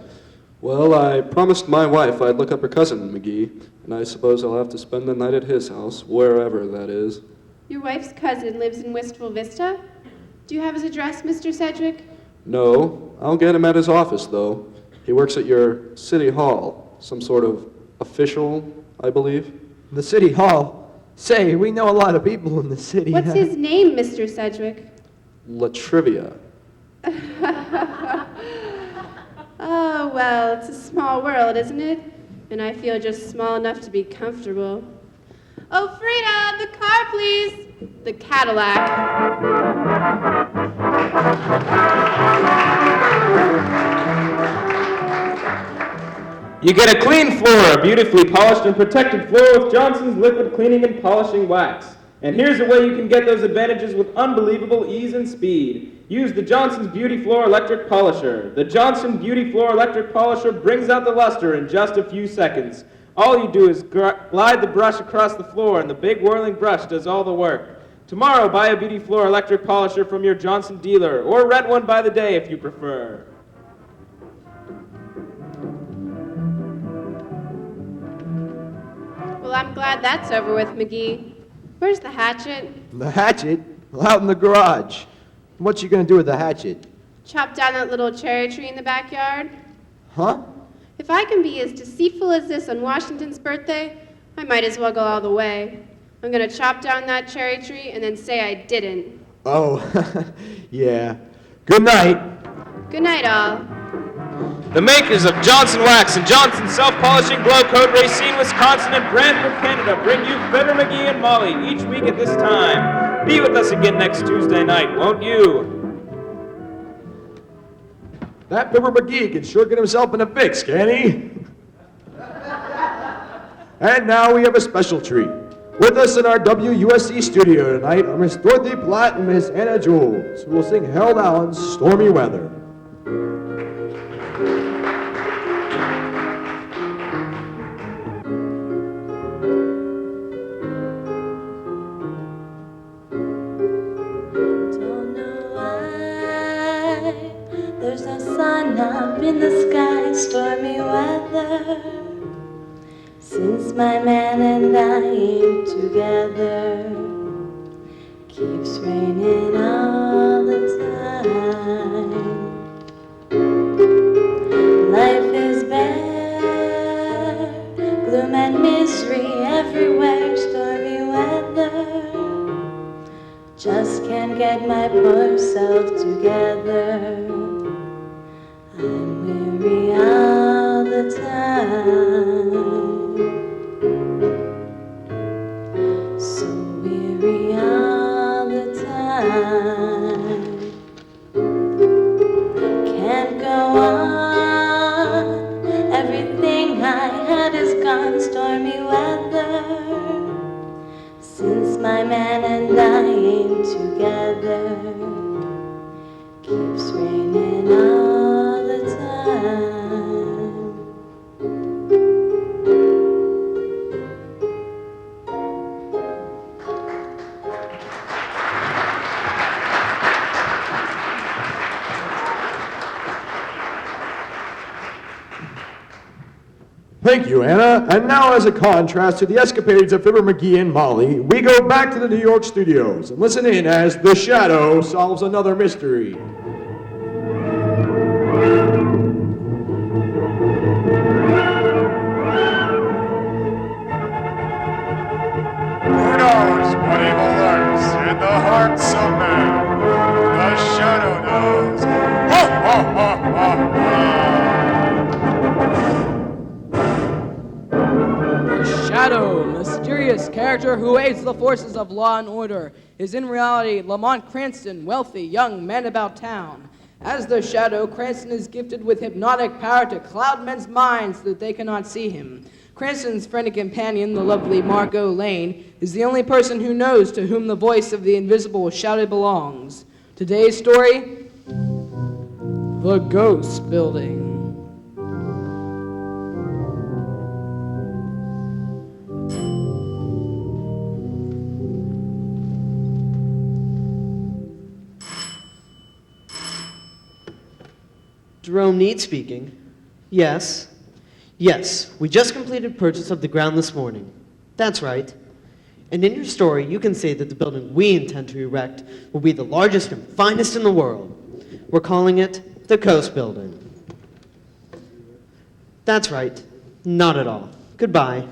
Speaker 13: Well, I promised my wife I'd look up her cousin, McGee, and I suppose I'll have to spend the night at his house, wherever that is.
Speaker 9: Your wife's cousin lives in Wistful Vista? Do you have his address, Mr. Sedgwick?
Speaker 13: No, I'll get him at his office, though. He works at your city hall, some sort of official, I believe.
Speaker 2: The city hall? Say, we know a lot of people in the city.
Speaker 9: What's his name, Mr. Sedgwick?
Speaker 13: Latrivia.
Speaker 9: Oh, well, it's a small world, isn't it? And I feel just small enough to be comfortable. Oh, Frida, the car, please. The Cadillac.
Speaker 7: You get a clean floor, a beautifully polished and protected floor with Johnson's liquid cleaning and polishing wax. And here's a way you can get those advantages with unbelievable ease and speed. Use the Johnson's Beauty Floor Electric Polisher. The Johnson Beauty Floor Electric Polisher brings out the luster in just a few seconds. All you do is glide the brush across the floor, and the big whirling brush does all the work. Tomorrow, buy a Beauty Floor Electric Polisher from your Johnson dealer, or rent one by the day if you prefer.
Speaker 9: Well, I'm glad that's over with, McGee. Where's the hatchet?
Speaker 2: The hatchet? Well, out in the garage. What you gonna do with the hatchet?
Speaker 9: Chop down that little cherry tree in the backyard?
Speaker 2: Huh?
Speaker 9: If I can be as deceitful as this on Washington's birthday, I might as well go all the way. I'm gonna chop down that cherry tree and then say I didn't.
Speaker 2: Oh, yeah. Good night.
Speaker 9: Good night, all.
Speaker 7: The makers of Johnson Wax and Johnson Self-Polishing Glow Coat, Racine, Wisconsin, and Brantford, Canada, bring you Fibber McGee and Molly each week at this time. Be with us again next Tuesday night, won't you?
Speaker 2: That Fibber McGee can sure get himself in a fix, can he? And now we have a special treat. With us in our WUSC studio tonight are Miss Dorothy Platt and Miss Anna Jules, who will sing Harold Allen's Stormy Weather.
Speaker 11: There's no sun up in the sky, stormy weather. Since my man and I ain't together, keeps raining all the time. Life is bare, gloom and misery everywhere, stormy weather. Just can't get my poor self together. I'm weary all the time, so weary all the time. Can't go on, everything I had is gone, stormy weather. Since my man and I ain't together, keeps raining all the time.
Speaker 2: Thank you, Anna. And now, as a contrast to the escapades of Fibber McGee and Molly, we go back to the New York studios and listen in as The Shadow solves another mystery.
Speaker 15: Who knows what evil lurks in the hearts of men? The Shadow knows. Ho, ho, ho, ho,
Speaker 16: The Shadow, mysterious character who aids the forces of law and order, is in reality Lamont Cranston, wealthy young man about town. As the Shadow, Cranston is gifted with hypnotic power to cloud men's minds so that they cannot see him. Cranston's friend and companion, the lovely Margot Lane, is the only person who knows to whom the voice of the invisible Shadow belongs. Today's story, The Ghost Building.
Speaker 17: Jerome Need speaking. Yes. Yes, we just completed purchase of the ground this morning. That's right. And in your story, you can say that the building we intend to erect will be the largest and finest in the world. We're calling it the Coast Building. That's right. Not at all. Goodbye.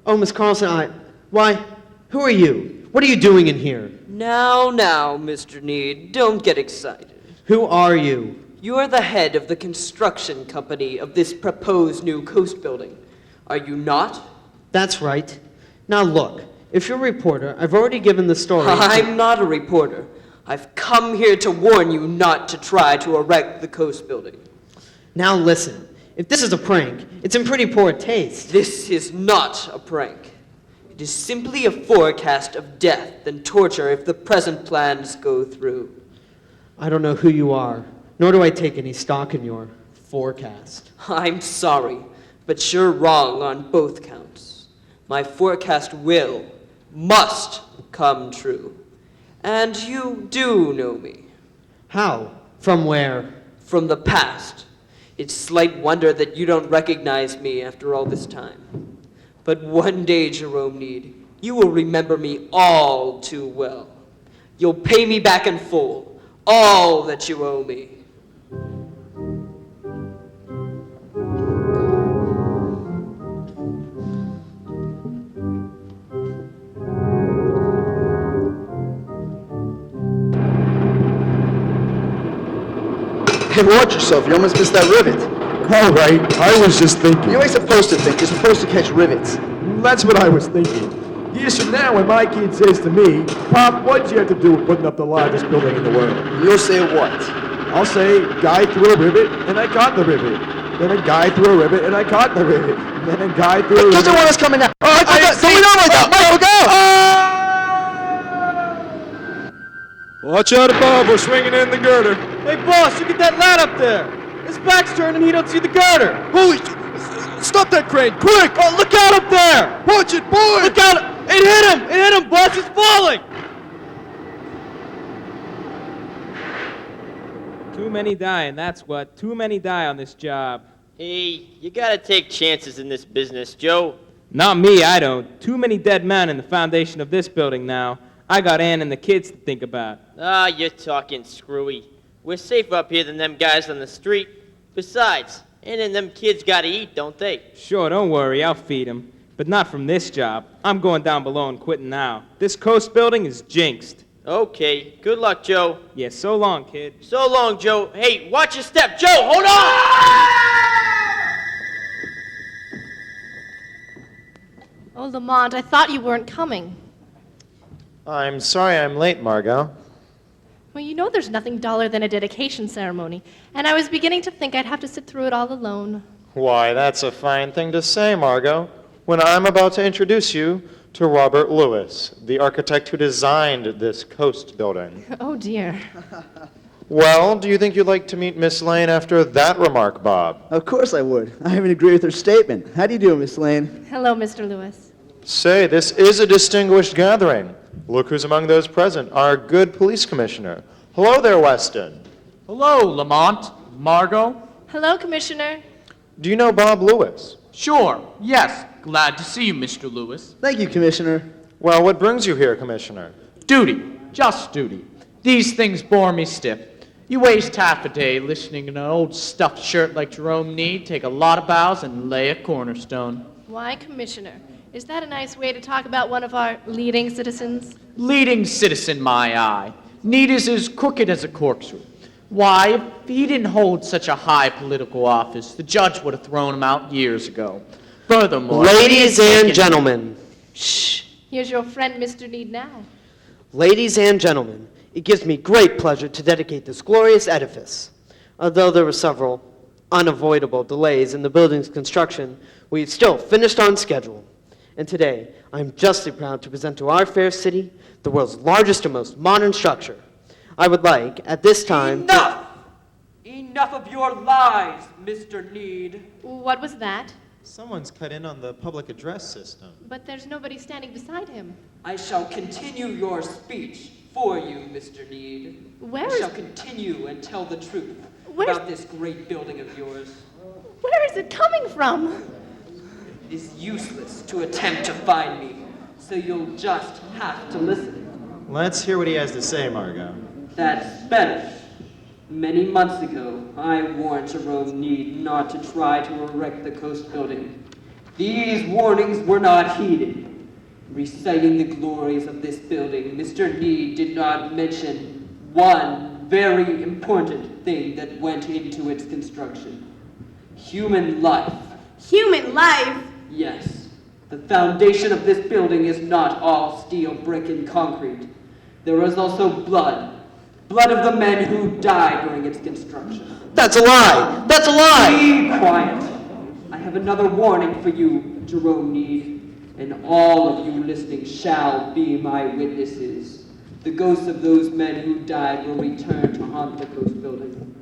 Speaker 17: Oh, Miss Carlson, why, who are you? What are you doing in here?
Speaker 4: Now, Mr. Need, don't get excited.
Speaker 17: Who are you?
Speaker 4: You are the head of the construction company of this proposed new coast building. Are you not?
Speaker 17: That's right. Now look, if you're a reporter, I've already given the story.
Speaker 4: I'm not a reporter. I've come here to warn you not to try to erect the coast building.
Speaker 17: Now listen, if this is a prank, it's in pretty poor taste.
Speaker 4: This is not a prank. It is simply a forecast of death and torture if the present plans go through.
Speaker 17: I don't know who you are, nor do I take any stock in your forecast.
Speaker 4: I'm sorry, but you're wrong on both counts. My forecast must come true. And you do know me.
Speaker 17: How? From where?
Speaker 4: From the past. It's slight wonder that you don't recognize me after all this time. But one day, Jerome Need, you will remember me all too well. You'll pay me back in full, all that you owe me.
Speaker 5: Hey, watch yourself. You almost missed that rivet.
Speaker 2: All right, I was just thinking.
Speaker 5: You ain't supposed to think. You're supposed to catch rivets.
Speaker 2: That's what I was thinking. Years from now, when my kid says to me, Pop, what'd you have to do with putting up the largest building in the world?
Speaker 5: You'll say what?
Speaker 2: I'll say, guy threw a rivet, and I caught the rivet. Then a guy threw a rivet, and I caught the rivet. Then a guy threw a rivet.
Speaker 5: Doesn't want us coming out. Oh, I thought don't we know like that? Michael, go!
Speaker 2: Watch out above, we're swinging in the girder.
Speaker 8: Hey, boss, look at that lad up there. His back's turned and he don't see the girder.
Speaker 2: Holy stop that crane, quick!
Speaker 8: Oh, look out up there!
Speaker 2: Watch it, boy!
Speaker 8: Look out! It hit him! It hit him, boss! He's falling!
Speaker 7: Too many dying, that's what. Too many die on this job.
Speaker 3: Hey, you gotta take chances in this business, Joe.
Speaker 7: Not me, I don't. Too many dead men in the foundation of this building now. I got Ann and the kids to think about.
Speaker 3: Ah, you're talking screwy. We're safer up here than them guys on the street. Besides, Ann and them kids gotta eat, don't they?
Speaker 7: Sure, don't worry, I'll feed them. But not from this job. I'm going down below and quitting now. This coast building is jinxed.
Speaker 3: Okay, good luck, Joe.
Speaker 7: Yeah, so long, kid.
Speaker 3: So long, Joe. Hey, watch your step. Joe, hold on!
Speaker 14: Oh, Lamont, I thought you weren't coming.
Speaker 8: I'm sorry I'm late, Margot.
Speaker 14: Well, you know there's nothing duller than a dedication ceremony, and I was beginning to think I'd have to sit through it all alone.
Speaker 8: Why, that's a fine thing to say, Margot, when I'm about to introduce you to Robert Lewis, the architect who designed this coast building.
Speaker 14: Oh, dear.
Speaker 8: Well, do you think you'd like to meet Miss Lane after that remark, Bob?
Speaker 5: Of course I would. I even agree with her statement. How do you do, Miss Lane?
Speaker 14: Hello, Mr. Lewis.
Speaker 8: Say, this is a distinguished gathering. Look who's among those present, our good police commissioner. Hello there, Weston.
Speaker 6: Hello, Lamont. Margot?
Speaker 14: Hello, Commissioner.
Speaker 8: Do you know Bob Lewis?
Speaker 6: Sure, yes. Glad to see you, Mr. Lewis.
Speaker 5: Thank you, Commissioner.
Speaker 8: Well, what brings you here, Commissioner?
Speaker 6: Duty. Just duty. These things bore me stiff. You waste half a day listening to an old stuffed shirt like Jerome Need, take a lot of bows, and lay a cornerstone.
Speaker 14: Why, Commissioner? Is that a nice way to talk about one of our leading citizens?
Speaker 6: Leading citizen, my eye. Need is as crooked as a corkscrew. Why, if he didn't hold such a high political office, the judge would have thrown him out years ago. Furthermore,
Speaker 17: Ladies and gentlemen. Shh.
Speaker 14: Here's your friend, Mr. Need now.
Speaker 17: Ladies and gentlemen, it gives me great pleasure to dedicate this glorious edifice. Although there were several unavoidable delays in the building's construction, we've still finished on schedule. And today, I'm justly proud to present to our fair city the world's largest and most modern structure. I would like, at this time...
Speaker 4: Enough! Enough of your lies, Mr. Need.
Speaker 14: What was that?
Speaker 8: Someone's cut in on the public address system.
Speaker 14: But there's nobody standing beside him.
Speaker 4: I shall continue your speech for you, Mr. Need.
Speaker 14: Where
Speaker 4: I
Speaker 14: is-
Speaker 4: shall continue and tell the truth
Speaker 14: Where's-
Speaker 4: about this great building of yours.
Speaker 14: Where is it coming from?
Speaker 4: It is useless to attempt to find me, so you'll just have to listen.
Speaker 8: Let's hear what he has to say, Margot.
Speaker 4: That's better. Many months ago, I warned Jerome Need not to try to erect the coast building. These warnings were not heeded. Reciting the glories of this building, Mr. Need did not mention one very important thing that went into its construction. Human life.
Speaker 12: Human life?
Speaker 4: Yes. The foundation of this building is not all steel, brick, and concrete. There is also blood. Blood of the men who died during its construction.
Speaker 17: That's a lie! That's a lie!
Speaker 4: Be quiet. I have another warning for you, Jerome Need, and all of you listening shall be my witnesses. The ghosts of those men who died will return to haunt the coast building.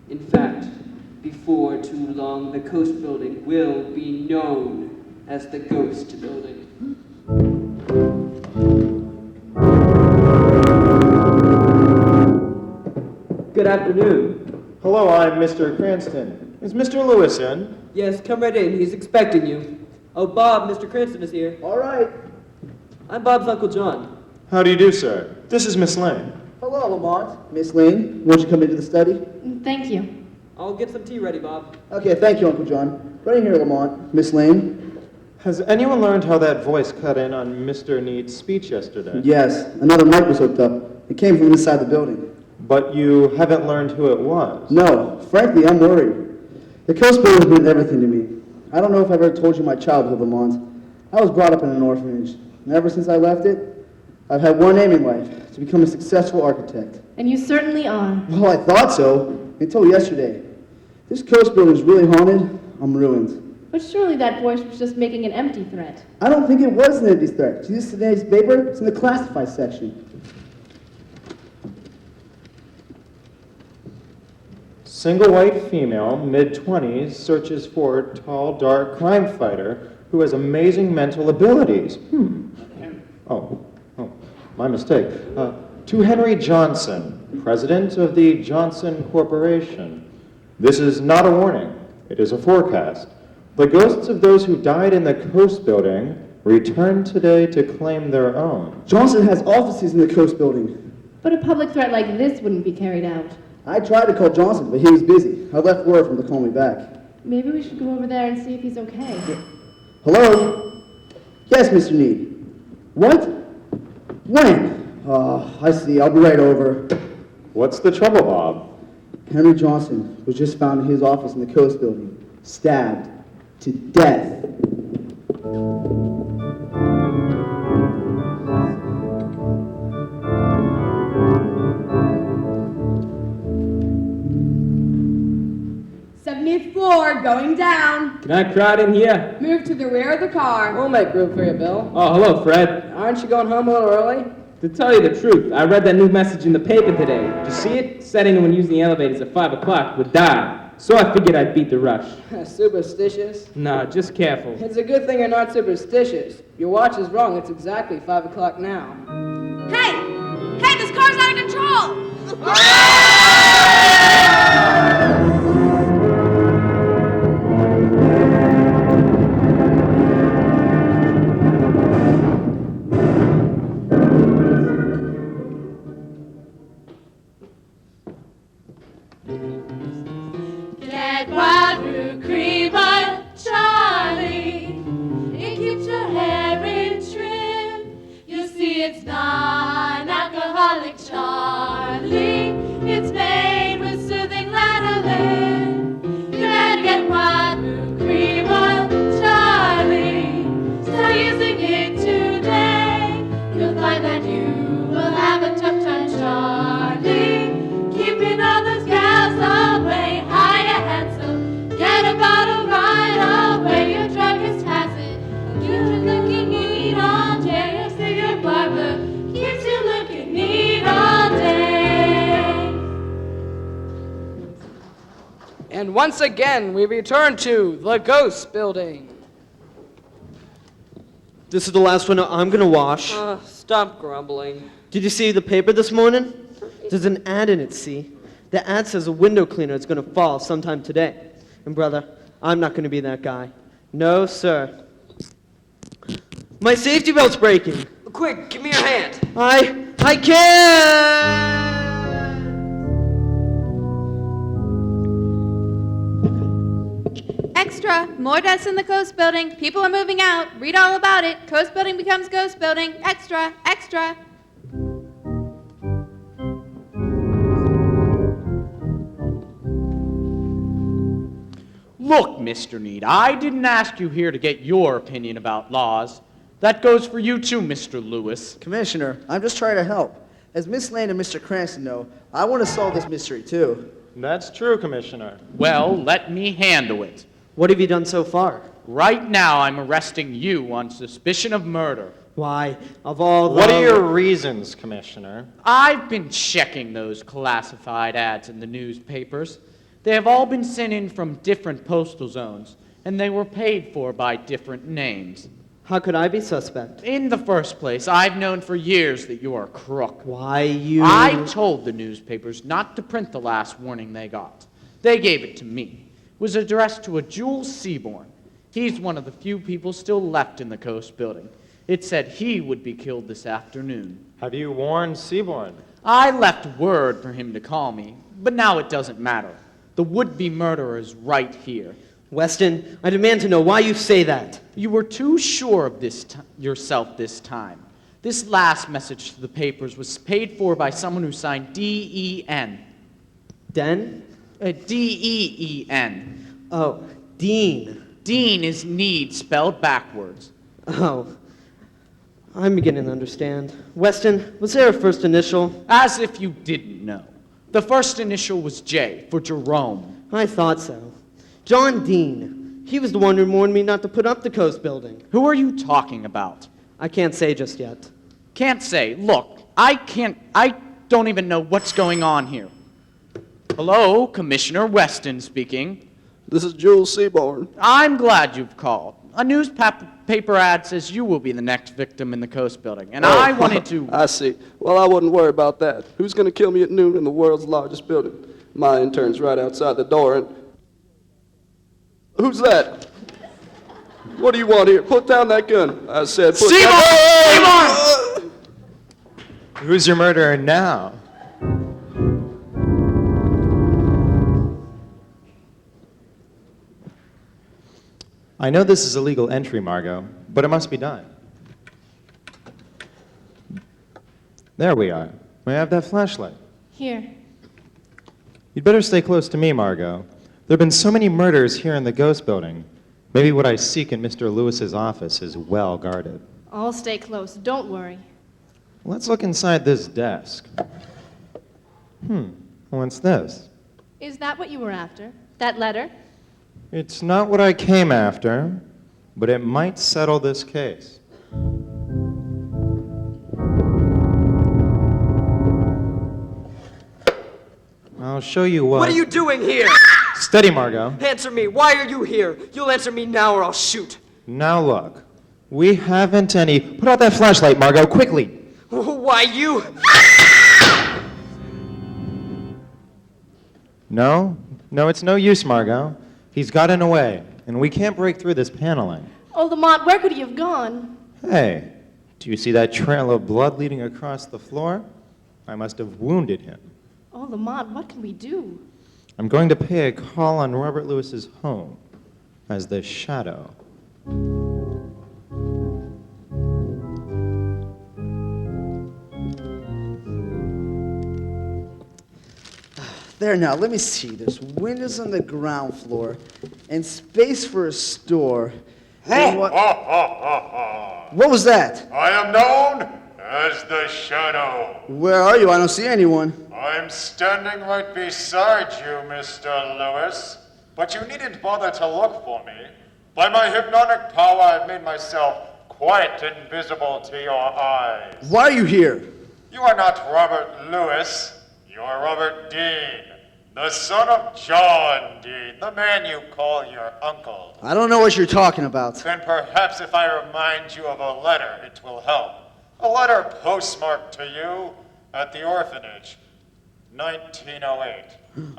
Speaker 4: In fact, before too long, the coast building will be known as the Ghost Building. Good afternoon.
Speaker 8: Hello, I'm Mr. Cranston. Is Mr. Lewis in?
Speaker 4: Yes, come right in. He's expecting you. Oh, Bob, Mr. Cranston is here.
Speaker 5: All right.
Speaker 4: I'm Bob's Uncle John.
Speaker 8: How do you do, sir? This is Miss Lane.
Speaker 5: Hello, Lamont. Miss Lane, won't you come into the study?
Speaker 14: Thank you.
Speaker 4: I'll get some tea ready, Bob.
Speaker 5: Okay, thank you, Uncle John. Right in here, Lamont. Miss Lane?
Speaker 8: Has anyone learned how that voice cut in on Mr. Need's speech yesterday?
Speaker 5: Yes, another mic was hooked up. It came from inside the building.
Speaker 10: But you haven't learned who it was.
Speaker 5: No, frankly, I'm worried. The Coast Building meant everything to me. I don't know if I've ever told you my childhood, Lamont. I was brought up in an orphanage. And ever since I left it, I've had one aim in life, to become a successful architect.
Speaker 14: And you certainly are.
Speaker 5: Well, I thought so, until yesterday. This Coast Building is really haunted. I'm ruined.
Speaker 14: But surely that voice was just making an empty threat.
Speaker 5: I don't think it was an empty threat. See this today's paper? It's in the classified section.
Speaker 10: Single white female, mid-20s, searches for tall, dark crime fighter who has amazing mental abilities. Oh, my mistake. To Henry Johnson, president of the Johnson Corporation. This is not a warning. It is a forecast. The ghosts of those who died in the Coast Building return today to claim their own.
Speaker 5: Johnson has offices in the Coast Building.
Speaker 14: But a public threat like this wouldn't be carried out.
Speaker 5: I tried to call Johnson, but he was busy. I left word for him to call me back.
Speaker 14: Maybe we should go over there and see if he's okay.
Speaker 5: Hello? Yes, Mr. Need. What? When? I see. I'll be right over.
Speaker 10: What's the trouble, Bob?
Speaker 5: Henry Johnson was just found in his office in the Coast Building, stabbed to death.
Speaker 18: Going down.
Speaker 19: Can I crowd in here?
Speaker 18: Move to the rear of the car.
Speaker 16: We'll make room for you, Bill.
Speaker 19: Oh, hello, Fred.
Speaker 16: Aren't you going home a little early?
Speaker 19: To tell you the truth, I read that new message in the paper today. Did you see it? Said anyone using the elevators at 5 o'clock would die. So I figured I'd beat the rush.
Speaker 16: Superstitious?
Speaker 19: Nah, just careful.
Speaker 16: It's a good thing you're not superstitious. Your watch is wrong. It's exactly 5 o'clock now.
Speaker 18: Hey! Hey, this car's out of control!
Speaker 11: Get wild, Rue Creamer, Charlie. It keeps your hair in trim. You see, it's non-alcoholic, Charlie. It's made with soothing lanolin. You better get wild, Rue Creamer, Charlie. Start using it today. You'll find that you will have a tough time, Charlie. Keeping all those gals away. Hiya, handsome. Get a bottle right away. Your druggist has it. Keeps you looking neat all day. Your cigarette barber keeps you looking neat all day.
Speaker 16: And once again, we return to the Ghost Building.
Speaker 17: This is the last one I'm gonna wash.
Speaker 4: Stop grumbling.
Speaker 17: Did you see the paper this morning? There's an ad in it, see? The ad says a window cleaner is gonna fall sometime today. And brother, I'm not gonna be that guy. No, sir. My safety belt's breaking.
Speaker 4: Quick, give me your hand.
Speaker 17: I can't!
Speaker 1: Extra! More deaths in the Coast Building. People are moving out. Read all about it. Coast Building becomes Ghost Building. Extra! Extra!
Speaker 6: Look, Mr. Need, I didn't ask you here to get your opinion about laws. That goes for you too, Mr. Lewis.
Speaker 5: Commissioner, I'm just trying to help. As Miss Lane and Mr. Cranston know, I want to solve this mystery too.
Speaker 8: That's true, Commissioner.
Speaker 6: Well, let me handle it.
Speaker 17: What have you done so far?
Speaker 6: Right now, I'm arresting you on suspicion of murder.
Speaker 17: Why, of all the...
Speaker 8: What are your reasons, Commissioner?
Speaker 6: I've been checking those classified ads in the newspapers. They have all been sent in from different postal zones, and they were paid for by different names.
Speaker 17: How could I be suspect?
Speaker 6: In the first place, I've known for years that you are a crook.
Speaker 17: Why, you...
Speaker 6: I told the newspapers not to print the last warning they got. They gave it to me. It was addressed to a Jules Seaborn. He's one of the few people still left in the Coast Building. It said he would be killed this afternoon.
Speaker 8: Have you warned Seaborn?
Speaker 6: I left word for him to call me, but now it doesn't matter. The would-be murderer is right here.
Speaker 17: Weston, I demand to know why you say that.
Speaker 6: You were too sure of yourself this time. This last message to the papers was paid for by someone who signed D-E-N.
Speaker 17: Den?
Speaker 6: D-E-E-N.
Speaker 17: Oh, Dean.
Speaker 6: Dean is need spelled backwards.
Speaker 17: Oh, I'm beginning to understand. Weston, was there a first initial?
Speaker 6: As if you didn't know. The first initial was J, for Jerome.
Speaker 17: I thought so. John Dean. He was the one who warned me not to put up the Coast building.
Speaker 6: Who are you talking about?
Speaker 17: I can't say just yet.
Speaker 6: Can't say. Look, I don't even know what's going on here. Hello, Commissioner Weston speaking.
Speaker 13: This is Jules Seaborn.
Speaker 6: I'm glad you've called. A newspaper ad says you will be the next victim in the Coast building, and I wanted to...
Speaker 13: I see. Well, I wouldn't worry about that. Who's going to kill me at noon in the world's largest building? My intern's right outside the door, and... Who's that? What do you want here? Put down that gun. I said put
Speaker 6: Seaborn!
Speaker 20: Who's your murderer now? I know this is illegal entry, Margot, but it must be done. There we are. May I have that flashlight?
Speaker 14: Here.
Speaker 20: You'd better stay close to me, Margot. There have been so many murders here in the Ghost Building. Maybe what I seek in Mr. Lewis's office is well guarded.
Speaker 14: I'll stay close. Don't worry.
Speaker 20: Let's look inside this desk. What's this?
Speaker 14: Is that what you were after? That letter?
Speaker 20: It's not what I came after, but it might settle this case. I'll show you what.
Speaker 4: What are you doing here?
Speaker 20: Steady, Margot.
Speaker 4: Answer me. Why are you here? You'll answer me now or I'll shoot.
Speaker 20: Now look. We haven't any. Put out that flashlight, Margot, quickly.
Speaker 4: Why you?
Speaker 20: No, it's no use, Margot. He's gotten away, and we can't break through this paneling.
Speaker 14: Oh, Lamont, where could he have gone?
Speaker 20: Hey, do you see that trail of blood leading across the floor? I must have wounded him.
Speaker 14: Oh, Lamont, what can we do?
Speaker 20: I'm going to pay a call on Robert Lewis's home as the Shadow.
Speaker 5: There now, let me see. There's windows on the ground floor and space for a store. And what was that?
Speaker 15: I am known as the Shadow.
Speaker 5: Where are you? I don't see anyone.
Speaker 15: I'm standing right beside you, Mr. Lewis. But you needn't bother to look for me. By my hypnotic power, I've made myself quite invisible to your eyes.
Speaker 5: Why are you here?
Speaker 15: You are not Robert Lewis. You are Robert Dean, the son of John Dean, the man you call your uncle.
Speaker 5: I don't know what you're talking about.
Speaker 15: Then perhaps if I remind you of a letter, it will help. A letter postmarked to you at the orphanage, 1908.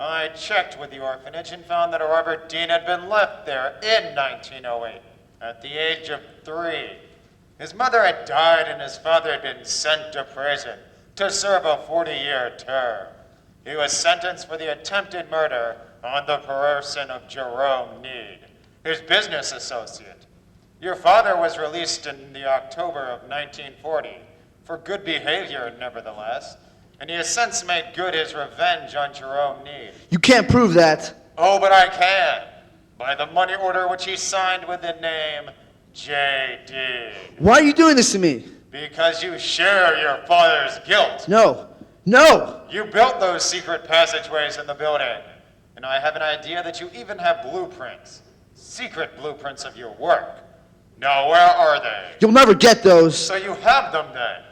Speaker 15: I checked with the orphanage and found that Robert Dean had been left there in 1908, at the age of 3. His mother had died and his father had been sent to prison to serve a 40-year term. He was sentenced for the attempted murder on the person of Jerome Need, his business associate. Your father was released in the October of 1940 for good behavior, nevertheless, and he has since made good his revenge on Jerome Need.
Speaker 5: You can't prove that.
Speaker 15: Oh, but I can, by the money order which he signed with the name J.D.
Speaker 5: Why are you doing this to me?
Speaker 15: Because you share your father's guilt.
Speaker 5: No.
Speaker 15: You built those secret passageways in the building, and I have an idea that you even have blueprints, secret blueprints of your work. Now, where are they?
Speaker 5: You'll never get those.
Speaker 15: So you have them then,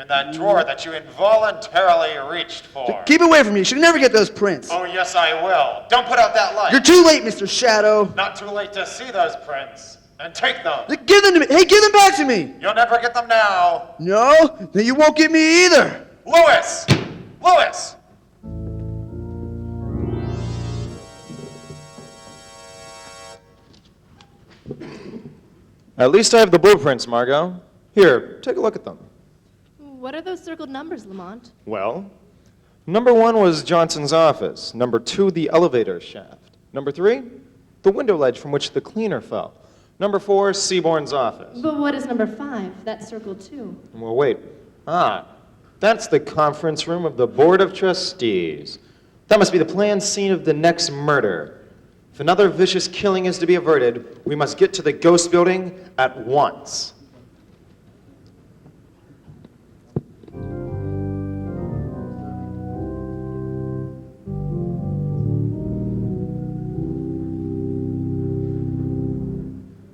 Speaker 15: in that drawer that you involuntarily reached for.
Speaker 5: Keep away from me. You should never get those prints.
Speaker 15: Oh, yes, I will. Don't put out that light.
Speaker 5: You're too late, Mr. Shadow.
Speaker 15: Not too late to see those prints. And take them.
Speaker 5: Give them to me. Hey, give them back to me.
Speaker 15: You'll never get them now.
Speaker 5: No? Then you won't get me either.
Speaker 15: Lewis! Lewis!
Speaker 20: At least I have the blueprints, Margot. Here, take a look at them.
Speaker 14: What are those circled numbers, Lamont?
Speaker 20: Well, number 1 was Johnson's office. Number 2, the elevator shaft. Number 3, the window ledge from which the cleaner fell. Number 4, Seaborn's office.
Speaker 14: But what is number 5? That's circle 2.
Speaker 20: Well, wait. That's the conference room of the Board of Trustees. That must be the planned scene of the next murder. If another vicious killing is to be averted, we must get to the ghost building at once.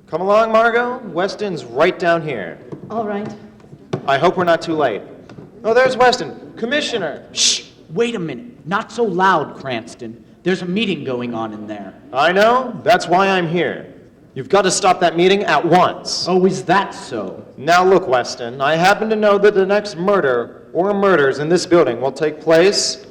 Speaker 20: Come along, Margot. Weston's right down here.
Speaker 14: All right.
Speaker 20: I hope we're not too late. Oh, there's Weston. Commissioner.
Speaker 6: Shh! Wait a minute. Not so loud, Cranston. There's a meeting going on in there.
Speaker 20: I know. That's why I'm here. You've got to stop that meeting at once.
Speaker 6: Oh, is that so?
Speaker 20: Now look, Weston. I happen to know that the next murder or murders in this building will take place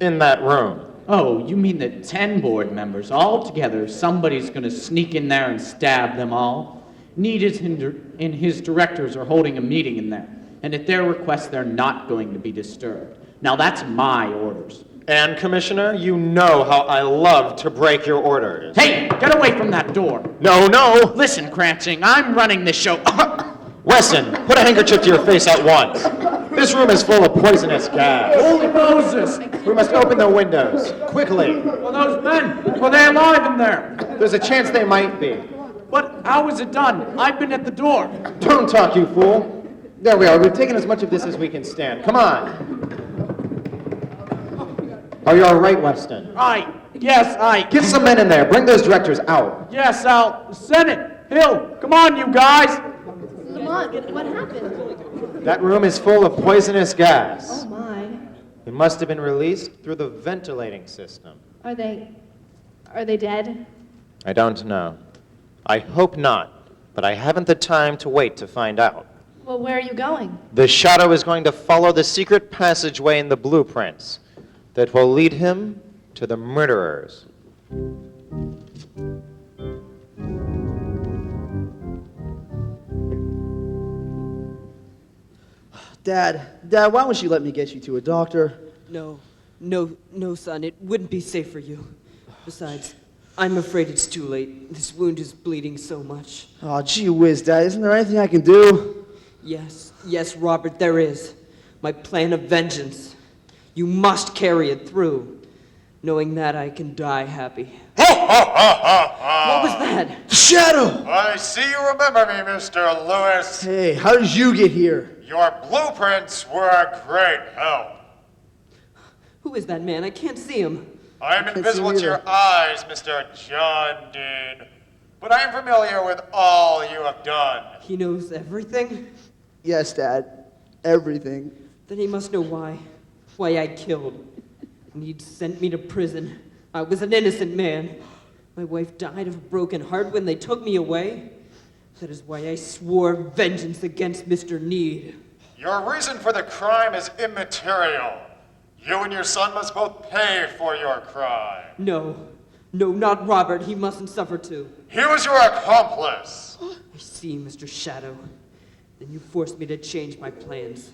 Speaker 20: in that room.
Speaker 6: Oh, you mean that 10 board members all together, somebody's going to sneak in there and stab them all? Need and his directors are holding a meeting in there, and at their request, they're not going to be disturbed. Now, that's my orders.
Speaker 20: And, Commissioner, you know how I love to break your orders.
Speaker 6: Hey, get away from that door.
Speaker 20: No, no.
Speaker 6: Listen, Cranston, I'm running this show.
Speaker 20: Weston, put a handkerchief to your face at once. This room is full of poisonous gas.
Speaker 6: Holy Moses!
Speaker 20: We must open the windows, quickly.
Speaker 6: Well, those men, were they alive in there?
Speaker 20: There's a chance they might be.
Speaker 6: But how is it done? I've been at the door.
Speaker 20: Don't talk, you fool. There we are. We've taken as much of this as we can stand. Come on. Are you all right, Weston?
Speaker 6: Yes,
Speaker 20: Get some men in there. Bring those directors out.
Speaker 6: Yes, Senate, Hill, come on, you guys.
Speaker 14: Lamont, what happened?
Speaker 20: That room is full of poisonous gas.
Speaker 14: Oh, my.
Speaker 20: It must have been released through the ventilating system.
Speaker 14: Are they dead?
Speaker 20: I don't know. I hope not, but I haven't the time to wait to find out.
Speaker 14: Well, where are you going?
Speaker 20: The shadow is going to follow the secret passageway in the blueprints that will lead him to the murderers.
Speaker 5: Dad, why don't you let me get you to a doctor?
Speaker 4: No, son, it wouldn't be safe for you. Besides, I'm afraid it's too late. This wound is bleeding so much.
Speaker 5: Oh, gee whiz, Dad, isn't there anything I can do?
Speaker 4: Yes, Robert, there is. My plan of vengeance. You must carry it through. Knowing that, I can die happy. What was that?
Speaker 5: The shadow!
Speaker 15: I see you remember me, Mr. Lewis.
Speaker 5: Hey, how did you get here?
Speaker 15: Your blueprints were a great help.
Speaker 4: Who is that man? I can't see him.
Speaker 15: I am invisible to your eyes, Mr. John Dean, but I am familiar with all you have done.
Speaker 4: He knows everything?
Speaker 5: Yes, Dad. Everything.
Speaker 4: Then he must know why I killed. And he'd sent me to prison. I was an innocent man. My wife died of a broken heart when they took me away. That is why I swore vengeance against Mr. Need.
Speaker 15: Your reason for the crime is immaterial. You and your son must both pay for your crime.
Speaker 4: No, not Robert. He mustn't suffer too.
Speaker 15: He was your accomplice.
Speaker 4: I see, Mr. Shadow. Then you forced me to change my plans.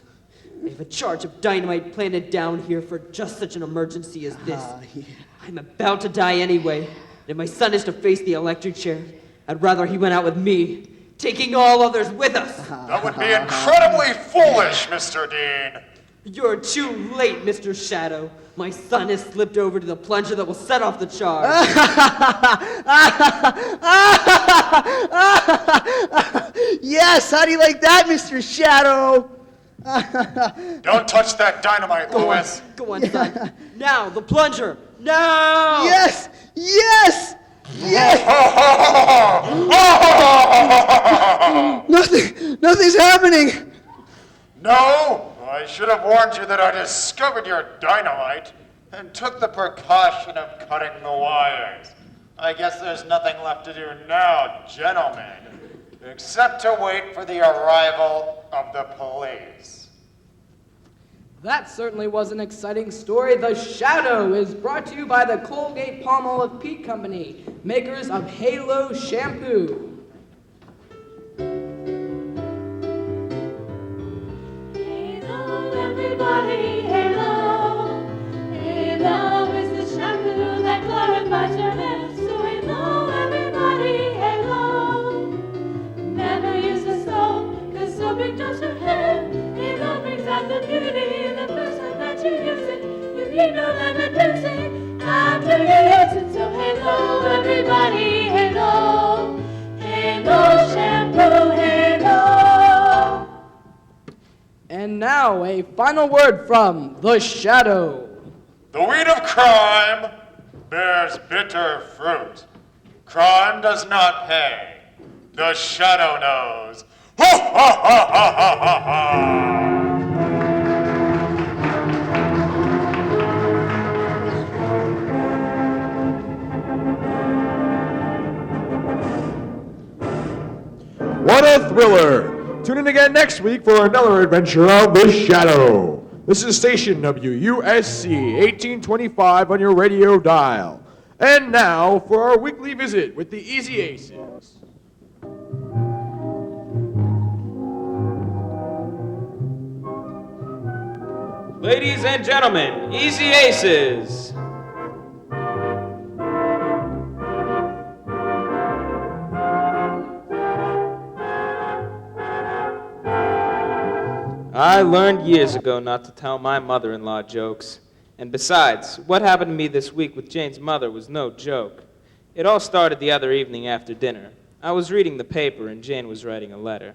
Speaker 4: I have a charge of dynamite planted down here for just such an emergency as this. I'm about to die anyway. And if my son is to face the electric chair, I'd rather he went out with me, taking all others with us.
Speaker 15: That would be incredibly foolish, Mr. Dean.
Speaker 4: You're too late, Mr. Shadow. My son has slipped over to the plunger that will set off the charge.
Speaker 5: Yes, how do you like that, Mr. Shadow?
Speaker 15: Don't touch that dynamite, Lewis.
Speaker 4: Go on, son. Now, the plunger. Now!
Speaker 5: Yes! Nothing's happening.
Speaker 15: No, I should have warned you that I discovered your dynamite and took the precaution of cutting the wires. I guess there's nothing left to do now, gentlemen, except to wait for the arrival of the police.
Speaker 16: That certainly was an exciting story. The Shadow is brought to you by the Colgate-Palmolive Peet Company, makers of Halo Shampoo.
Speaker 11: Everybody, halo, halo is the shampoo that glorifies your lips. So halo, everybody, halo. drink does your head. It all brings out the beauty. The first time that you use it, you need no lemon rinsing. After you use it, so hello everybody, hello. Hello shampoo, hello.
Speaker 16: And now, a final word from The Shadow.
Speaker 15: The weed of crime bears bitter fruit. Crime does not pay. The shadow knows. Ha ha ha ha ha ha ha!
Speaker 2: What a thriller! Tune in again next week for another adventure of The Shadow. This is station WUSC 1825 on your radio dial. And now for our weekly visit with the Easy Aces.
Speaker 7: Ladies and gentlemen, Easy Aces. I learned years ago not to tell my mother-in-law jokes. And besides, what happened to me this week with Jane's mother was no joke. It all started the other evening after dinner. I was reading the paper and Jane was writing a letter.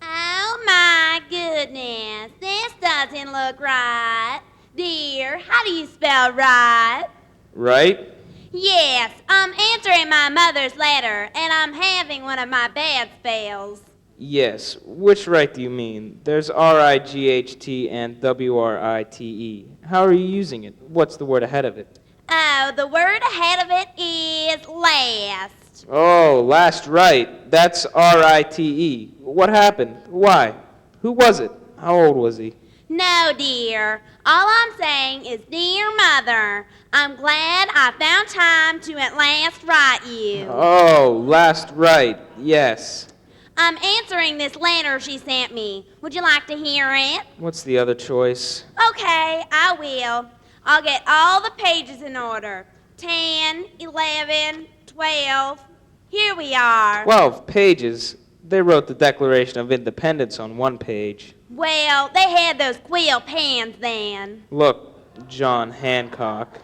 Speaker 18: Oh my goodness, this doesn't look right. Dear, how do you spell right?
Speaker 7: Right?
Speaker 18: Yes, I'm answering my mother's letter, and I'm having one of my bad spells.
Speaker 7: Yes. Which right do you mean? There's R-I-G-H-T and W-R-I-T-E. How are you using it? What's the word ahead of it?
Speaker 18: Oh, the word ahead of it is last.
Speaker 7: Oh, last right. That's R-I-T-E. What happened? Why? Who was it? How old was he?
Speaker 18: No, dear. All I'm saying is, dear mother, I'm glad I found time to at last write you.
Speaker 7: Oh, last right. Yes.
Speaker 18: I'm answering this letter she sent me. Would you like to hear it?
Speaker 7: What's the other choice?
Speaker 18: Okay, I will. I'll get all the pages in order. 10, 11, 12. Here we are.
Speaker 7: 12 pages. They wrote the Declaration of Independence on one page.
Speaker 18: Well, they had those quill pens then.
Speaker 7: Look, John Hancock.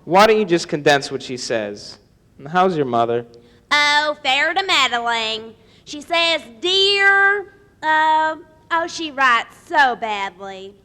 Speaker 7: Why don't you just condense what she says? And how's your mother?
Speaker 18: Oh, fair to meddling. She says, dear, she writes so badly.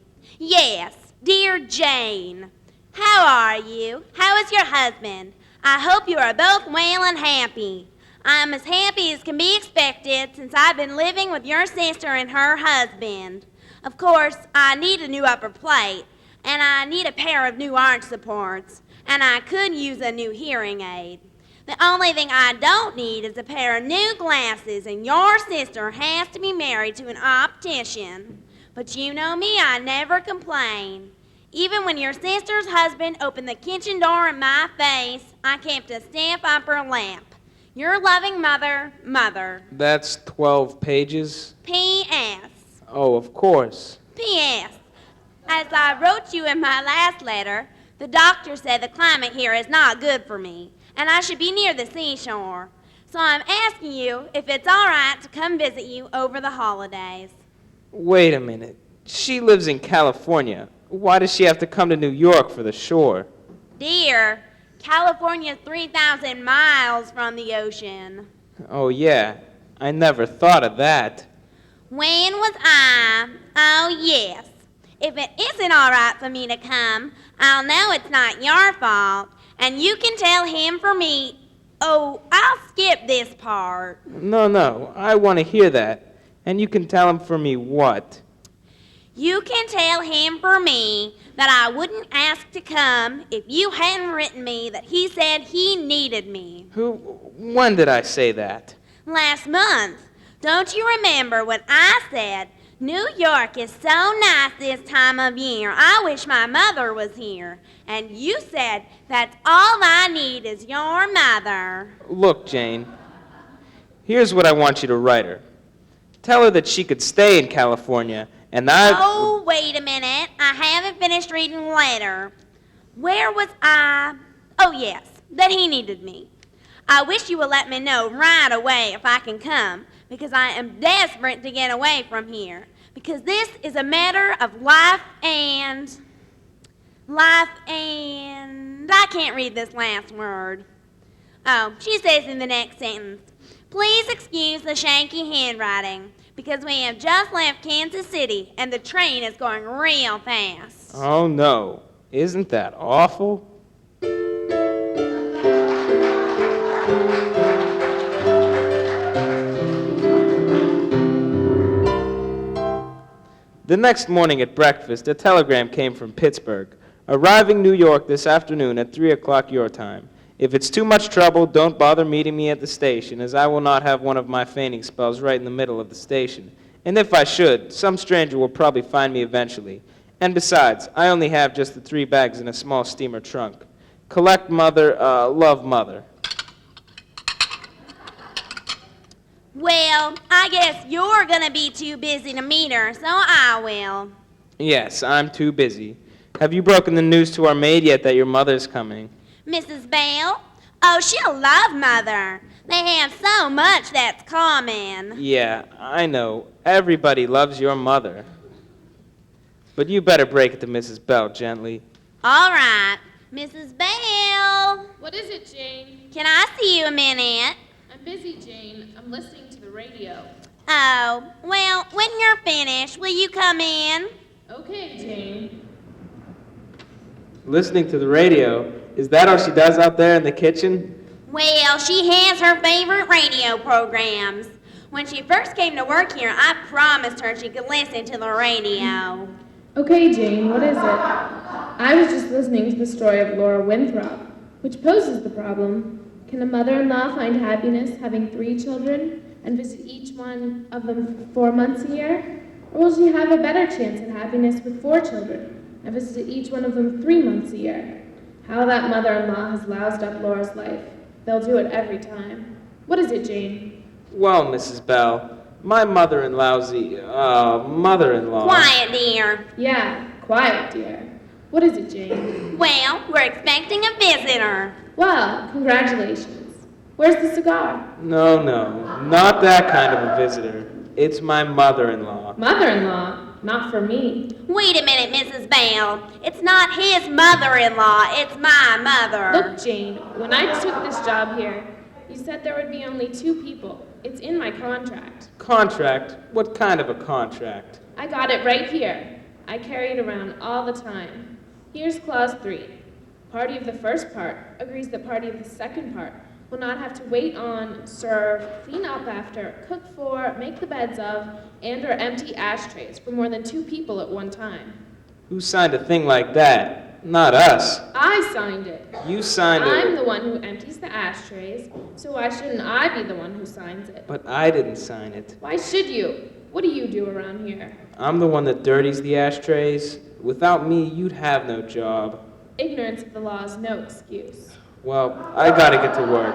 Speaker 18: Yes, dear Jane, how are you? How is your husband? I hope you are both well and happy. I'm as happy as can be expected since I've been living with your sister and her husband. Of course, I need a new upper plate, and I need a pair of new arch supports, and I could use a new hearing aid. The only thing I don't need is a pair of new glasses, and your sister has to be married to an optician. But you know me, I never complain. Even when your sister's husband opened the kitchen door in my face, I kept a stamp up her lamp. Your loving mother, Mother.
Speaker 7: That's 12 pages?
Speaker 18: P.S.
Speaker 7: Oh, of course.
Speaker 18: P.S. As I wrote you in my last letter, the doctor said the climate here is not good for me, and I should be near the seashore. So I'm asking you if it's all right to come visit you over the holidays.
Speaker 7: Wait a minute. She lives in California. Why does she have to come to New York for the shore?
Speaker 18: Dear, California's 3,000 miles from the ocean.
Speaker 7: Oh, yeah. I never thought of that.
Speaker 18: When was I? Oh, yes. If it isn't all right for me to come, I'll know it's not your fault, and you can tell him for me. Oh, I'll skip this part.
Speaker 7: No. I want to hear that. And you can tell him for me what?
Speaker 18: You can tell him for me that I wouldn't ask to come if you hadn't written me that he said he needed me.
Speaker 7: When did I say that?
Speaker 18: Last month. Don't you remember when I said, New York is so nice this time of year, I wish my mother was here. And you said, that's all I need is your mother.
Speaker 7: Look, Jane. Here's what I want you to write her. Tell her that she could stay in California, and
Speaker 18: Oh, wait a minute. I haven't finished reading the letter. Where was I? Oh, yes, that he needed me. I wish you would let me know right away if I can come, because I am desperate to get away from here. Because this is a matter of life and I can't read this last word. Oh, she says in the next sentence, please excuse the shanky handwriting, because we have just left Kansas City and the train is going real fast.
Speaker 7: Oh, no. Isn't that awful? The next morning at breakfast, a telegram came from Pittsburgh. Arriving New York this afternoon at 3 o'clock your time. If it's too much trouble, don't bother meeting me at the station, as I will not have one of my fainting spells right in the middle of the station. And if I should, some stranger will probably find me eventually. And besides, I only have just the 3 bags in a small steamer trunk. Collect mother, love mother.
Speaker 18: Well, I guess you're gonna be too busy to meet her, so I will.
Speaker 7: Yes, I'm too busy. Have you broken the news to our maid yet that your mother's coming?
Speaker 18: Mrs. Bell? Oh, she'll love Mother. They have so much that's common.
Speaker 7: Yeah, I know. Everybody loves your mother. But you better break it to Mrs. Bell gently.
Speaker 18: All right, Mrs. Bell.
Speaker 14: What is it, Jane?
Speaker 18: Can I see you a minute?
Speaker 14: I'm busy, Jane. I'm listening to the radio.
Speaker 18: Oh, well, when you're finished, will you come in?
Speaker 14: Okay, Jane.
Speaker 7: Listening to the radio? Is that all she does out there in the kitchen?
Speaker 18: Well, she has her favorite radio programs. When she first came to work here, I promised her she could listen to the radio.
Speaker 9: Okay, Jane, what is it? I was just listening to the story of Laura Winthrop, which poses the problem. Can a mother-in-law find happiness having 3 children and visit each one of them 4 months a year? Or will she have a better chance at happiness with 4 children and visit each one of them 3 months a year? How that mother-in-law has loused up Laura's life. They'll do it every time. What is it, Jane?
Speaker 7: Well, Mrs. Bell, my mother-in-law...
Speaker 18: Quiet, dear.
Speaker 9: Yeah, quiet, dear. What is it, Jane?
Speaker 18: Well, we're expecting a visitor.
Speaker 9: Well, congratulations. Where's the cigar?
Speaker 7: No, not that kind of a visitor. It's my mother-in-law.
Speaker 9: Mother-in-law? Not for me.
Speaker 18: Wait a minute, Mrs. Bell. It's not his mother-in-law, it's my mother.
Speaker 9: Look, Jane, when I took this job here, you said there would be only 2 people. It's in my contract.
Speaker 7: Contract? What kind of a contract?
Speaker 9: I got it right here. I carry it around all the time. Here's clause 3. Party of the first part agrees that party of the second part will not have to wait on, serve, clean up after, cook for, make the beds of, and or empty ashtrays for more than 2 people at one time.
Speaker 7: Who signed a thing like that? Not us.
Speaker 9: I signed it.
Speaker 7: You signed it.
Speaker 9: I'm the one who empties the ashtrays, so why shouldn't I be the one who signs it?
Speaker 7: But I didn't sign it.
Speaker 9: Why should you? What do you do around here?
Speaker 7: I'm the one that dirties the ashtrays. Without me, you'd have no job.
Speaker 9: Ignorance of the law is no excuse.
Speaker 7: Well, I gotta get to work.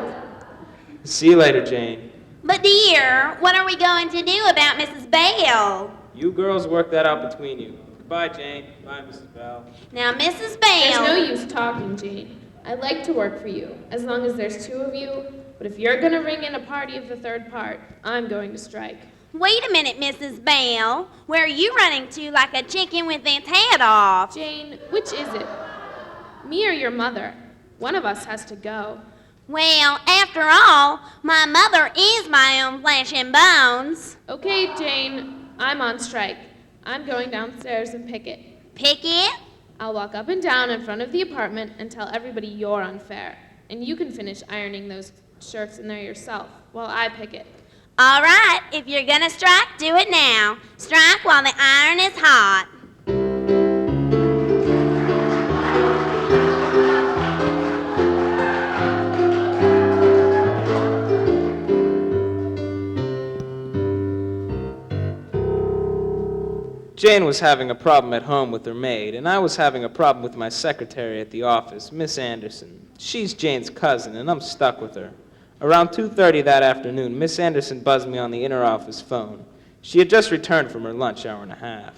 Speaker 7: See you later, Jane.
Speaker 18: But dear, what are we going to do about Mrs. Bell?
Speaker 7: You girls work that out between you. Goodbye, Jane. Bye, Mrs. Bell.
Speaker 18: Now, Mrs. Bell...
Speaker 9: There's no use talking, Jane. I'd like to work for you, as long as there's 2 of you, but if you're gonna ring in a party of the third part, I'm going to strike.
Speaker 18: Wait a minute, Mrs. Bell. Where are you running to like a chicken with its head off?
Speaker 9: Jane, which is it? Me or your mother? One of us has to go.
Speaker 18: Well, after all, my mother is my own flesh and bones.
Speaker 9: Okay, Jane, I'm on strike. I'm going downstairs and picket.
Speaker 18: Picket?
Speaker 9: I'll walk up and down in front of the apartment and tell everybody you're unfair. And you can finish ironing those shirts in there yourself while I picket.
Speaker 18: All right, if you're gonna strike, do it now. Strike while the iron is hot.
Speaker 7: Jane was having a problem at home with her maid, and I was having a problem with my secretary at the office, Miss Anderson. She's Jane's cousin, and I'm stuck with her. Around 2:30 that afternoon, Miss Anderson buzzed me on the inner office phone. She had just returned from her lunch hour and a half.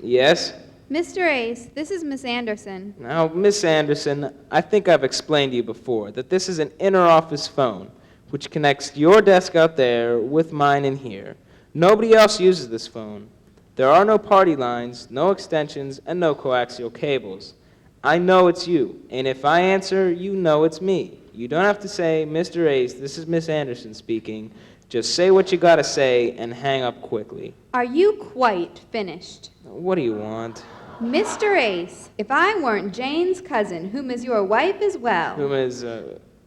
Speaker 7: Yes?
Speaker 21: Mr. Ace, this is Miss Anderson.
Speaker 7: Now, Miss Anderson, I think I've explained to you before that this is an inter-office phone, which connects your desk out there with mine in here. Nobody else uses this phone. There are no party lines, no extensions, and no coaxial cables. I know it's you, and if I answer, you know it's me. You don't have to say, Mr. Ace, this is Miss Anderson speaking. Just say what you gotta say and hang up quickly.
Speaker 21: Are you quite finished?
Speaker 7: What do you want?
Speaker 21: Mr. Ace, if I weren't Jane's cousin, whom is your wife as well,
Speaker 7: Whom is,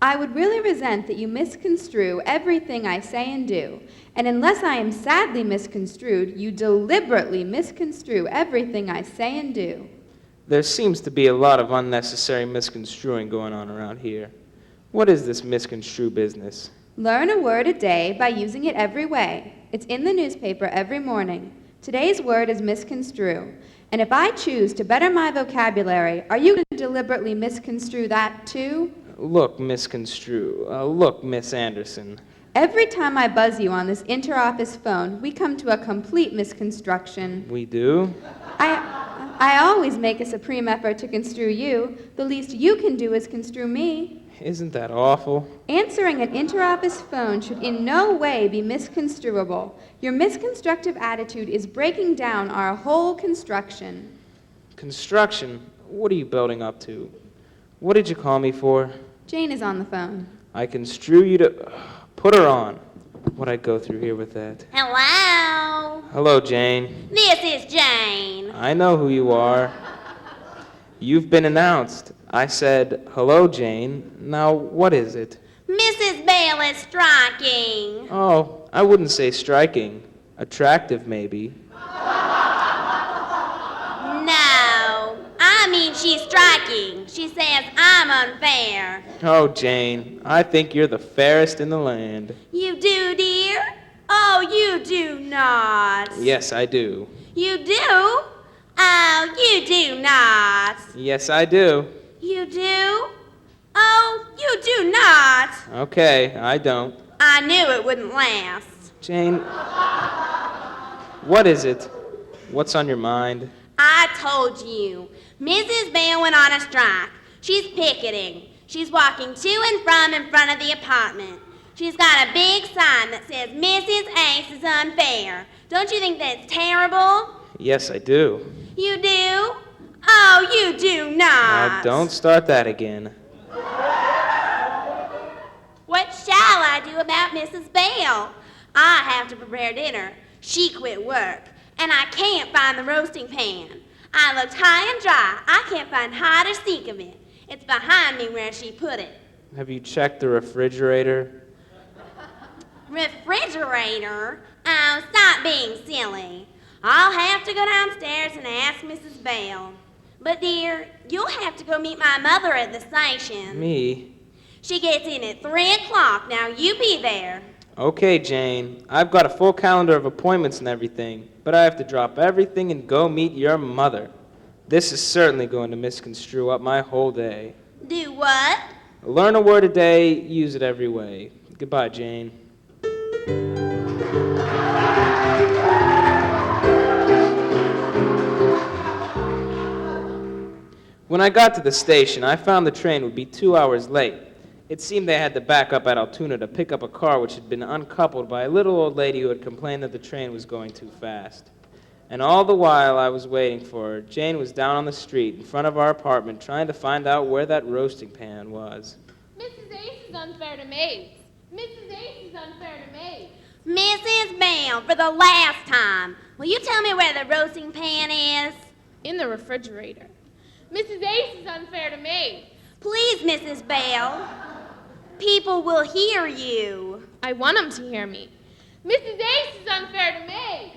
Speaker 21: I would really resent that you misconstrue everything I say and do. And unless I am sadly misconstrued, you deliberately misconstrue everything I say and do.
Speaker 7: There seems to be a lot of unnecessary misconstruing going on around here. What is this misconstrue business?
Speaker 21: Learn a word a day by using it every way. It's in the newspaper every morning. Today's word is misconstrue. And if I choose to better my vocabulary, are you going to deliberately misconstrue that too?
Speaker 7: Look, misconstrue. Look, Miss Anderson.
Speaker 21: Every time I buzz you on this inter-office phone, we come to a complete misconstruction.
Speaker 7: We do?
Speaker 21: I always make a supreme effort to construe you. The least you can do is construe me.
Speaker 7: Isn't that awful?
Speaker 21: Answering an inter-office phone should in no way be misconstruable. Your misconstructive attitude is breaking down our whole construction.
Speaker 7: Construction? What are you building up to? What did you call me for?
Speaker 21: Jane is on the phone.
Speaker 7: I construe you to... Put her on. What'd I go through here with that?
Speaker 18: Hello?
Speaker 7: Hello, Jane.
Speaker 18: This is Jane.
Speaker 7: I know who you are. You've been announced. I said, hello, Jane. Now, what is it?
Speaker 18: Mrs. Bell is striking.
Speaker 7: Oh, I wouldn't say striking. Attractive, maybe.
Speaker 18: No, I mean she's striking. She says I'm unfair.
Speaker 7: Oh, Jane, I think you're the fairest in the land.
Speaker 18: You do, dear? Oh, you do not.
Speaker 7: Yes, I do.
Speaker 18: You do? Oh, you do not.
Speaker 7: Yes, I do.
Speaker 18: You do? Oh, you do not.
Speaker 7: Okay, I don't.
Speaker 18: I knew it wouldn't last.
Speaker 7: Jane, what is it? What's on your mind?
Speaker 18: I told you. Mrs. Bell went on a strike. She's picketing. She's walking to and from in front of the apartment. She's got a big sign that says Mrs. Ace is unfair. Don't you think that's terrible?
Speaker 7: Yes, I do.
Speaker 18: You do? Oh, you do not.
Speaker 7: Now, don't start that again.
Speaker 18: What shall I do about Mrs. Bell? I have to prepare dinner. She quit work, and I can't find the roasting pan. I looked high and dry. I can't find hide or seek of it. It's behind me where she put it.
Speaker 7: Have you checked the refrigerator?
Speaker 18: Refrigerator? Oh, stop being silly. I'll have to go downstairs and ask Mrs. Bell. But, dear, you'll have to go meet my mother at the station.
Speaker 7: Me?
Speaker 18: She gets in at 3 o'clock. Now, you be there.
Speaker 7: Okay, Jane. I've got a full calendar of appointments and everything, but I have to drop everything and go meet your mother. This is certainly going to misconstrue up my whole day.
Speaker 18: Do what?
Speaker 7: Learn a word a day, use it every way. Goodbye, Jane. When I got to the station, I found the train would be 2 hours late. It seemed they had to back up at Altoona to pick up a car which had been uncoupled by a little old lady who had complained that the train was going too fast. And all the while I was waiting for her, Jane was down on the street in front of our apartment trying to find out where that roasting pan was.
Speaker 14: Mrs. Ace is unfair to me. Mrs. Ace is unfair to me.
Speaker 18: Mrs. Bell, for the last time, will you tell me where the roasting pan is?
Speaker 14: In the refrigerator. Mrs. Ace is unfair to me.
Speaker 18: Please, Mrs. Bell. People will hear you.
Speaker 14: I want them to hear me. Mrs. Ace is unfair to me.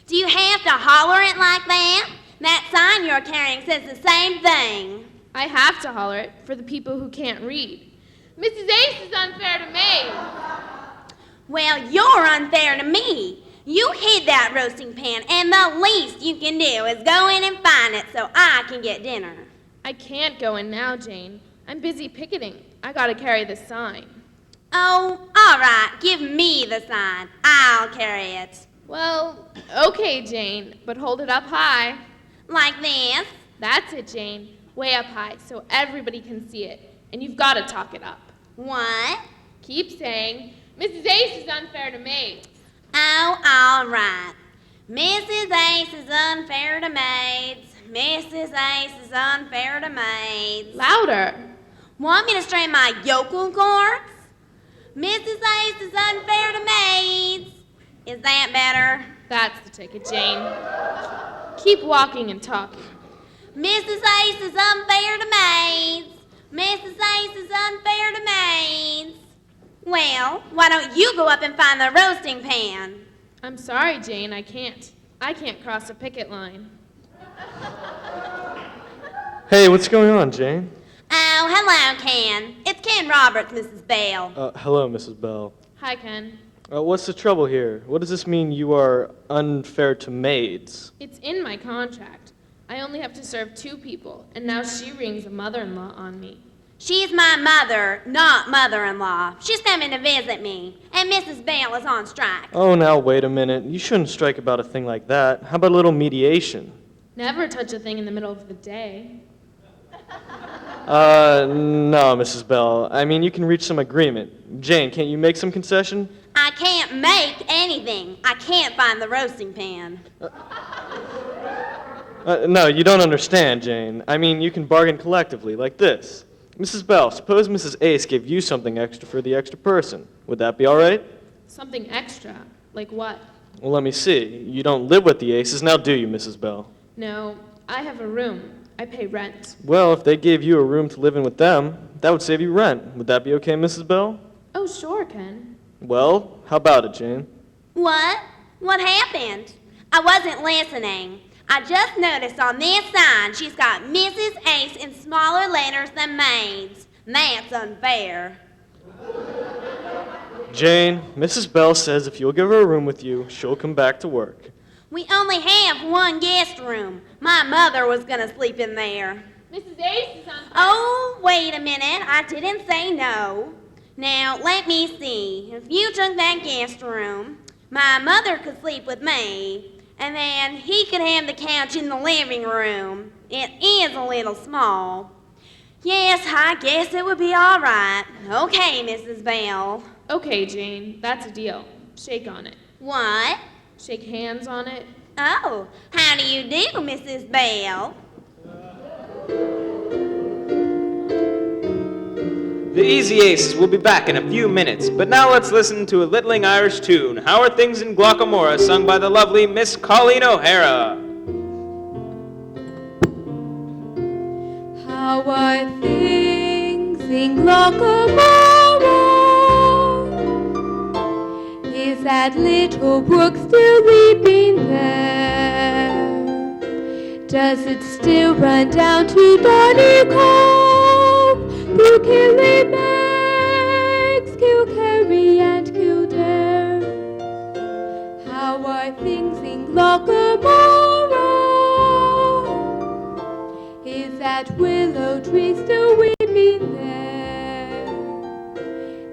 Speaker 18: Do you have to holler it like that? That sign you're carrying says the same thing.
Speaker 14: I have to holler it for the people who can't read. Mrs. Ace is unfair to me.
Speaker 18: Well, you're unfair to me. You hid that roasting pan, and the least you can do is go in and find it so I can get dinner.
Speaker 14: I can't go in now, Jane. I'm busy picketing. I gotta carry the sign.
Speaker 18: Oh, all right. Give me the sign. I'll carry it.
Speaker 14: Well, okay, Jane, but hold it up high.
Speaker 18: Like this.
Speaker 14: That's it, Jane. Way up high so everybody can see it. And you've got to talk it up.
Speaker 18: What?
Speaker 14: Keep saying, Mrs. Ace is unfair to maids.
Speaker 18: Oh, all right. Mrs. Ace is unfair to maids. Mrs. Ace is unfair to maids.
Speaker 14: Louder.
Speaker 18: Want me to strain my yokel cords? Mrs. Ace is unfair to maids. Is that better?
Speaker 14: That's the ticket, Jane. Keep walking and talking.
Speaker 18: Mrs. Ace is unfair to maids. Mrs. Ace is unfair to maids. Well, why don't you go up and find the roasting pan?
Speaker 14: I'm sorry, Jane, I can't. I can't cross a picket line.
Speaker 8: Hey, what's going on, Jane?
Speaker 18: Oh, hello, Ken. It's Ken Roberts, Mrs. Bell.
Speaker 8: Hello, Mrs. Bell.
Speaker 14: Hi, Ken.
Speaker 8: What's the trouble here? What does this mean you are unfair to maids?
Speaker 14: It's in my contract. I only have to serve 2 people, and now she rings a mother-in-law on me.
Speaker 18: She's my mother, not mother-in-law. She's coming to visit me, and Mrs. Bell is on strike.
Speaker 8: Oh, now wait a minute. You shouldn't strike about a thing like that. How about a little mediation?
Speaker 14: Never touch a thing in the middle of the day.
Speaker 8: No, Mrs. Bell. I mean, you can reach some agreement. Jane, can't you make some concession?
Speaker 18: I can't make anything. I can't find the roasting pan.
Speaker 8: No, you don't understand, Jane. I mean, you can bargain collectively, like this. Mrs. Bell, suppose Mrs. Ace gave you something extra for the extra person. Would that be all right?
Speaker 14: Something extra? Like what?
Speaker 8: Well, let me see. You don't live with the Aces, now do you, Mrs. Bell?
Speaker 14: No, I have a room. I pay rent.
Speaker 8: Well, if they gave you a room to live in with them, that would save you rent. Would that be okay, Mrs. Bell?
Speaker 14: Oh, sure, Ken.
Speaker 8: Well, how about it, Jane?
Speaker 18: What? What happened? I wasn't listening. I just noticed on this sign she's got Mrs. Ace in smaller letters than maids. That's unfair.
Speaker 8: Jane, Mrs. Bell says if you'll give her a room with you, she'll come back to work.
Speaker 18: We only have one guest room. My mother was gonna sleep in there.
Speaker 14: Mrs. Ace is unfair.
Speaker 18: Oh, wait a minute. I didn't say no. Now, let me see. If you took that guest room, my mother could sleep with me. And then he could have the couch in the living room. It is a little small. Yes, I guess it would be all right. Okay, Mrs. Bell.
Speaker 14: Okay, Jane, that's a deal. Shake on it.
Speaker 18: What?
Speaker 14: Shake hands on it.
Speaker 18: Oh, how do you do, Mrs. Bell?
Speaker 7: The Easy Aces will be back in a few minutes, but now let's listen to a littling Irish tune, How Are Things in Glockamora, sung by the lovely Miss Colleen O'Hara.
Speaker 11: How are things in Glockamora? Is that little brook still weeping there? Does it still run down to Donny Cove? Through Killybegs, Kilkerry and Kildare? How are things in Glockamora? Is that willow tree still weeping there?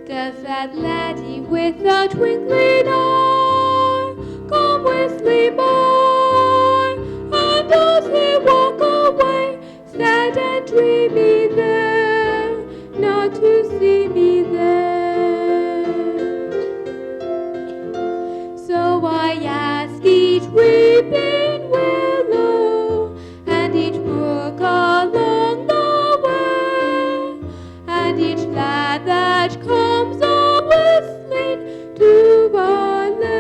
Speaker 11: Does that laddie with a twinkling eye come whistling by? And does he walk away sad and dreamy there, not to see me there? So I ask each weeping willow and each brook along the way, and each lad that comes a whistling to our lane.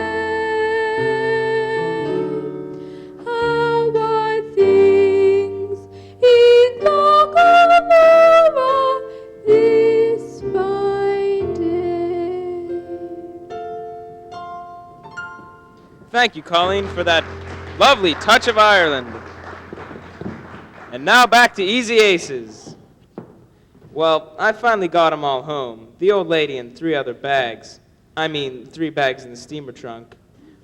Speaker 11: How are things in Glockamora this fine day?
Speaker 7: Thank you, Colleen, for that lovely touch of Ireland. And now back to Easy Aces. Well, I finally got them all home. The old lady and 3 other bags. I mean, 3 bags in the steamer trunk.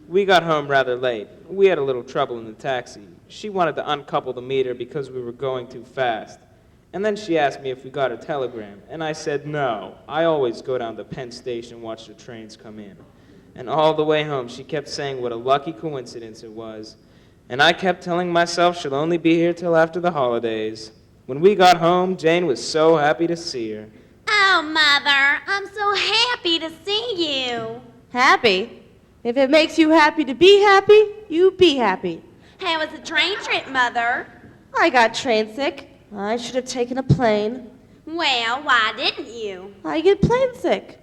Speaker 7: We got home rather late. We had a little trouble in the taxi. She wanted to uncouple the meter because we were going too fast. And then she asked me if we got a telegram, and I said no. I always go down to Penn Station and watch the trains come in. And all the way home, she kept saying what a lucky coincidence it was. And I kept telling myself she'll only be here till after the holidays. When we got home, Jane was so happy to see her.
Speaker 18: Oh, Mother, I'm so happy to see you.
Speaker 3: Happy? If it makes you happy to be happy, you be happy.
Speaker 18: How was the train trip, Mother?
Speaker 3: I got train sick. I should have taken a plane.
Speaker 18: Well, why didn't you?
Speaker 3: I get plane sick.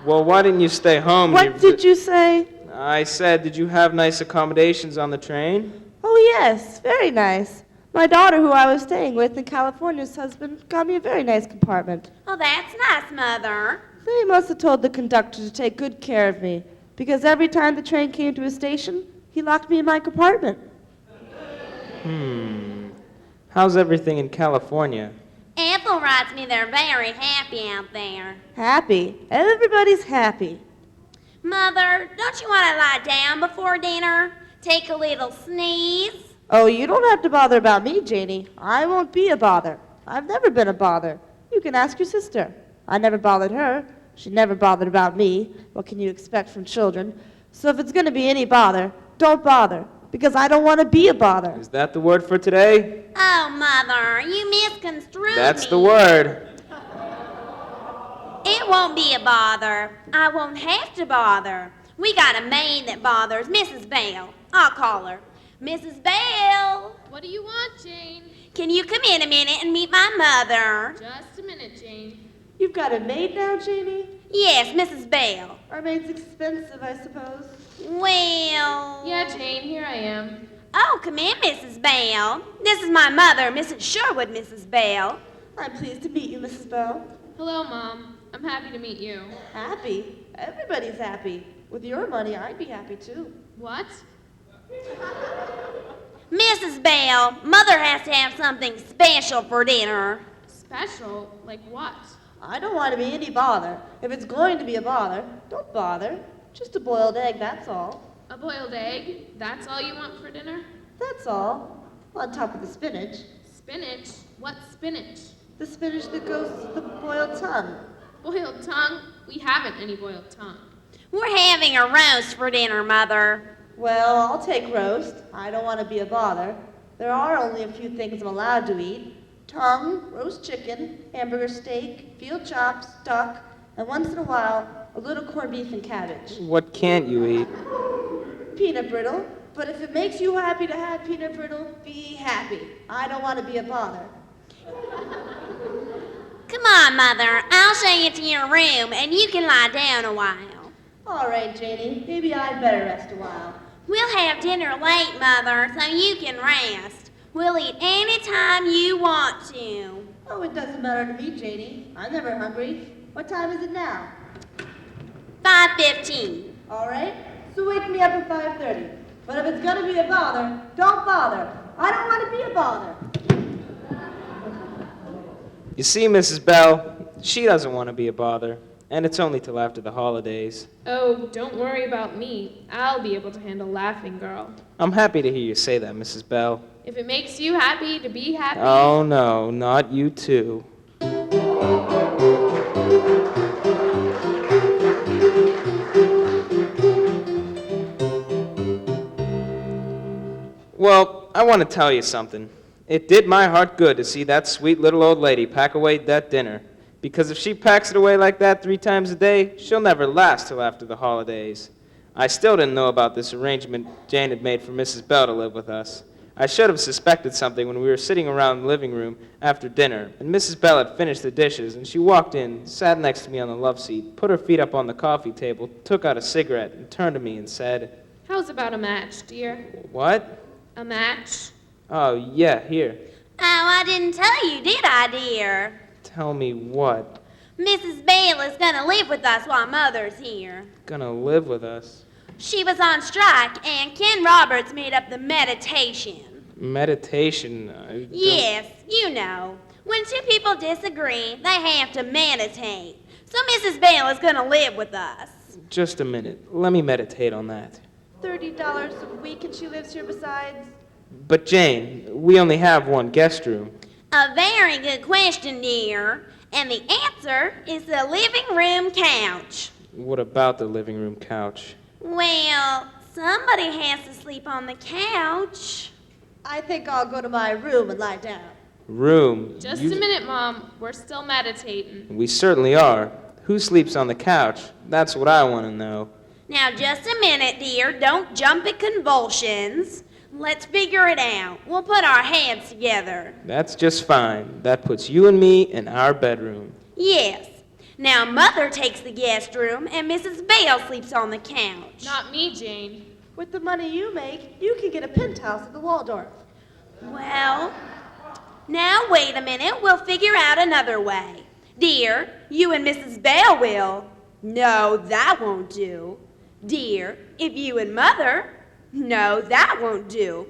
Speaker 7: Well, why didn't you stay home?
Speaker 3: What did you say?
Speaker 7: I said, did you have nice accommodations on the train?
Speaker 3: Oh, yes, very nice. My daughter, who I was staying with, and California's husband, got me a very nice compartment.
Speaker 18: Oh, that's nice, Mother.
Speaker 3: They must have told the conductor to take good care of me, because every time the train came to a station, he locked me in my compartment.
Speaker 7: How's everything in California?
Speaker 18: Ethel writes me they're very happy out there.
Speaker 3: Happy. Everybody's happy.
Speaker 18: Mother, don't you want to lie down before dinner? Take a little sneeze?
Speaker 3: Oh, you don't have to bother about me, Janie. I won't be a bother. I've never been a bother. You can ask your sister. I never bothered her. She never bothered about me. What can you expect from children? So if it's going to be any bother, don't bother, because I don't want to be a bother.
Speaker 7: Is that the word for today?
Speaker 18: Oh, Mother, you misconstrued
Speaker 7: That's
Speaker 18: me.
Speaker 7: the word.
Speaker 18: It won't be a bother. I won't have to bother. We got a maid that bothers, Mrs. Bell. I'll call her. Mrs. Bell.
Speaker 9: What do you want, Jane?
Speaker 18: Can you come in a minute and meet my mother?
Speaker 9: Just a minute, Jane.
Speaker 3: You've got a maid now, Janie?
Speaker 18: Yes, Mrs. Bell.
Speaker 3: Our maid's expensive, I suppose.
Speaker 18: Well...
Speaker 9: Yeah, Jane, here I am.
Speaker 18: Oh, come in, Mrs. Bell. This is my mother, Mrs. Sherwood, Mrs. Bell.
Speaker 3: I'm pleased to meet you, Mrs. Bell.
Speaker 9: Hello, Mom. I'm happy to meet you.
Speaker 3: Happy? Everybody's happy. With your money, I'd be happy, too.
Speaker 9: What?
Speaker 18: Mrs. Bell, Mother has to have something special for dinner.
Speaker 9: Special? Like what?
Speaker 3: I don't want to be any bother. If it's going to be a bother, don't bother. Just a boiled egg, that's all.
Speaker 9: A boiled egg? That's all you want for dinner?
Speaker 3: That's all. On top of the spinach.
Speaker 9: Spinach? What spinach?
Speaker 3: The spinach that goes to the boiled tongue.
Speaker 9: Boiled tongue? We haven't any boiled tongue.
Speaker 18: We're having a roast for dinner, Mother.
Speaker 3: Well, I'll take roast. I don't want to be a bother. There are only a few things I'm allowed to eat. Tongue, roast chicken, hamburger steak, veal chops, duck, and once in a while, a little corned beef and cabbage.
Speaker 7: What can't you eat?
Speaker 3: Peanut brittle. But if it makes you happy to have peanut brittle, be happy. I don't want to be a bother.
Speaker 18: Come on, Mother. I'll show you to your room, and you can lie down a while.
Speaker 3: All right, Janie. Maybe I'd better rest a while.
Speaker 18: We'll have dinner late, Mother, so you can rest. We'll eat any time you want to.
Speaker 3: Oh, it doesn't matter to me, Janie. I'm never hungry. What time is it now?
Speaker 18: 5:15.
Speaker 3: All right. So wake me up at 5:30. But if it's going to be a bother, don't bother. I don't want to be a bother.
Speaker 7: You see, Mrs. Bell, she doesn't want to be a bother, and it's only till after the holidays.
Speaker 9: Oh, don't worry about me. I'll be able to handle Laughing Girl.
Speaker 7: I'm happy to hear you say that, Mrs. Bell.
Speaker 9: If it makes you happy to be happy.
Speaker 7: Oh, no, not you too. Well, I want to tell you something. It did my heart good to see that sweet little old lady pack away that dinner. Because if she packs it away like that 3 times a day, she'll never last till after the holidays. I still didn't know about this arrangement Jane had made for Mrs. Bell to live with us. I should have suspected something when we were sitting around the living room after dinner, and Mrs. Bell had finished the dishes, and she walked in, sat next to me on the love seat, put her feet up on the coffee table, took out a cigarette, and turned to me and said,
Speaker 9: How's about a match, dear?
Speaker 7: "What?
Speaker 9: A match?
Speaker 7: Oh, yeah, here.
Speaker 18: Oh, I didn't tell you, did I, dear?
Speaker 7: Tell me what?
Speaker 18: Mrs. Bell is gonna live with us while Mother's here.
Speaker 7: Gonna live with us?
Speaker 18: She was on strike, and Ken Roberts made up the meditation.
Speaker 7: Meditation?
Speaker 18: Yes, you know. When 2 people disagree, they have to meditate. So Mrs. Bell is gonna live with us.
Speaker 7: Just a minute. Let me meditate on that.
Speaker 3: $30 a week, and she lives here besides.
Speaker 7: But Jane, we only have one guest room.
Speaker 18: A very good question, dear. And the answer is the living room couch.
Speaker 7: What about the living room couch?
Speaker 18: Well, Somebody has to sleep on the couch.
Speaker 3: I think I'll go to my room and lie down.
Speaker 7: Room.
Speaker 9: Just a minute, Mom. We're still meditating.
Speaker 7: We certainly are. Who sleeps on the couch? That's what I want to know.
Speaker 18: Now, just a minute, dear. Don't jump at convulsions. Let's figure it out. We'll put our heads together.
Speaker 7: That's just fine. That puts you and me in our bedroom.
Speaker 18: Yes. Now, Mother takes the guest room, and Mrs. Bale sleeps on the couch.
Speaker 9: Not me, Jane.
Speaker 3: With the money you make, you can get a penthouse at the Waldorf.
Speaker 18: Well, now wait a minute. We'll figure out another way. Dear, you and Mrs. Bale will. No, that won't do. Dear, if you and Mother. No, that won't do.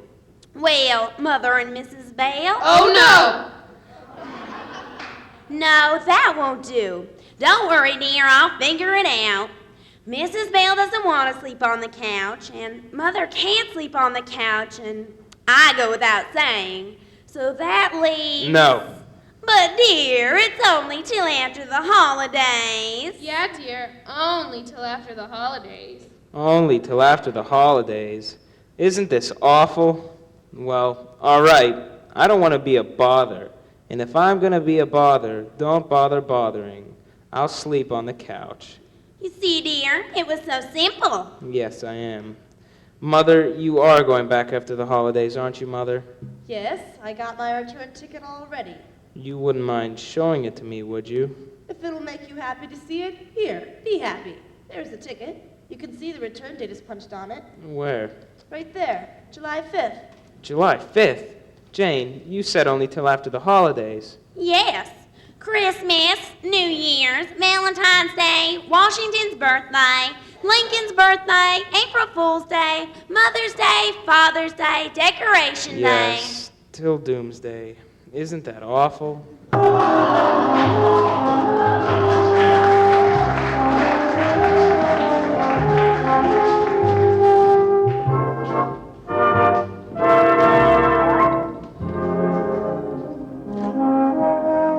Speaker 18: Well, Mother and Mrs. Bale.
Speaker 9: Oh, no!
Speaker 18: No, that won't do. Don't worry, dear. I'll figure it out. Mrs. Bale doesn't want to sleep on the couch, and Mother can't sleep on the couch, and I go without saying. So that leaves...
Speaker 7: No.
Speaker 18: But, dear, it's only till after the holidays.
Speaker 9: Yeah, dear. Only till after the holidays.
Speaker 7: Only till after the holidays. Isn't this awful? Well, all right. I don't want to be a bother. And if I'm going to be a bother, don't bother bothering. I'll sleep on the couch.
Speaker 18: You see, dear, it was so simple.
Speaker 7: Yes, I am. Mother, you are going back after the holidays, aren't you, Mother?
Speaker 3: Yes, I got my return ticket already.
Speaker 7: You wouldn't mind showing it to me, would you?
Speaker 3: If it'll make you happy to see it, here, be happy. There's the ticket. You can see the return date is punched on it.
Speaker 7: Where?
Speaker 3: Right there, July 5th.
Speaker 7: July 5th? Jane, you said only till after the holidays.
Speaker 18: Yes. Christmas, New Year's, Valentine's Day, Washington's birthday, Lincoln's birthday, April Fool's Day, Mother's Day, Father's Day, Decoration Day.
Speaker 7: Yes, till Doomsday. Isn't that awful?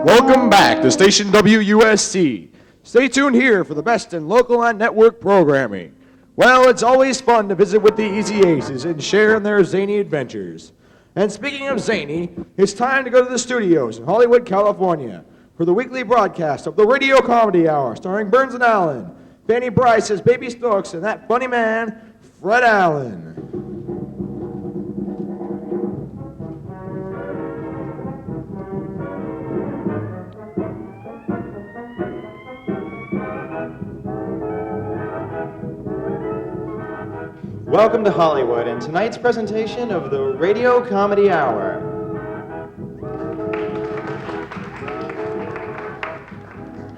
Speaker 2: Welcome back to Station WUSC. Stay tuned here for the best in local and network programming. Well, it's always fun to visit with the Easy Aces and share in their zany adventures. And speaking of zany, it's time to go to the studios in Hollywood, California for the weekly broadcast of the Radio Comedy Hour starring Burns and Allen, Fanny Bryce as Baby Stokes, and that funny man, Fred Allen.
Speaker 20: Welcome to Hollywood and tonight's presentation of the Radio Comedy Hour.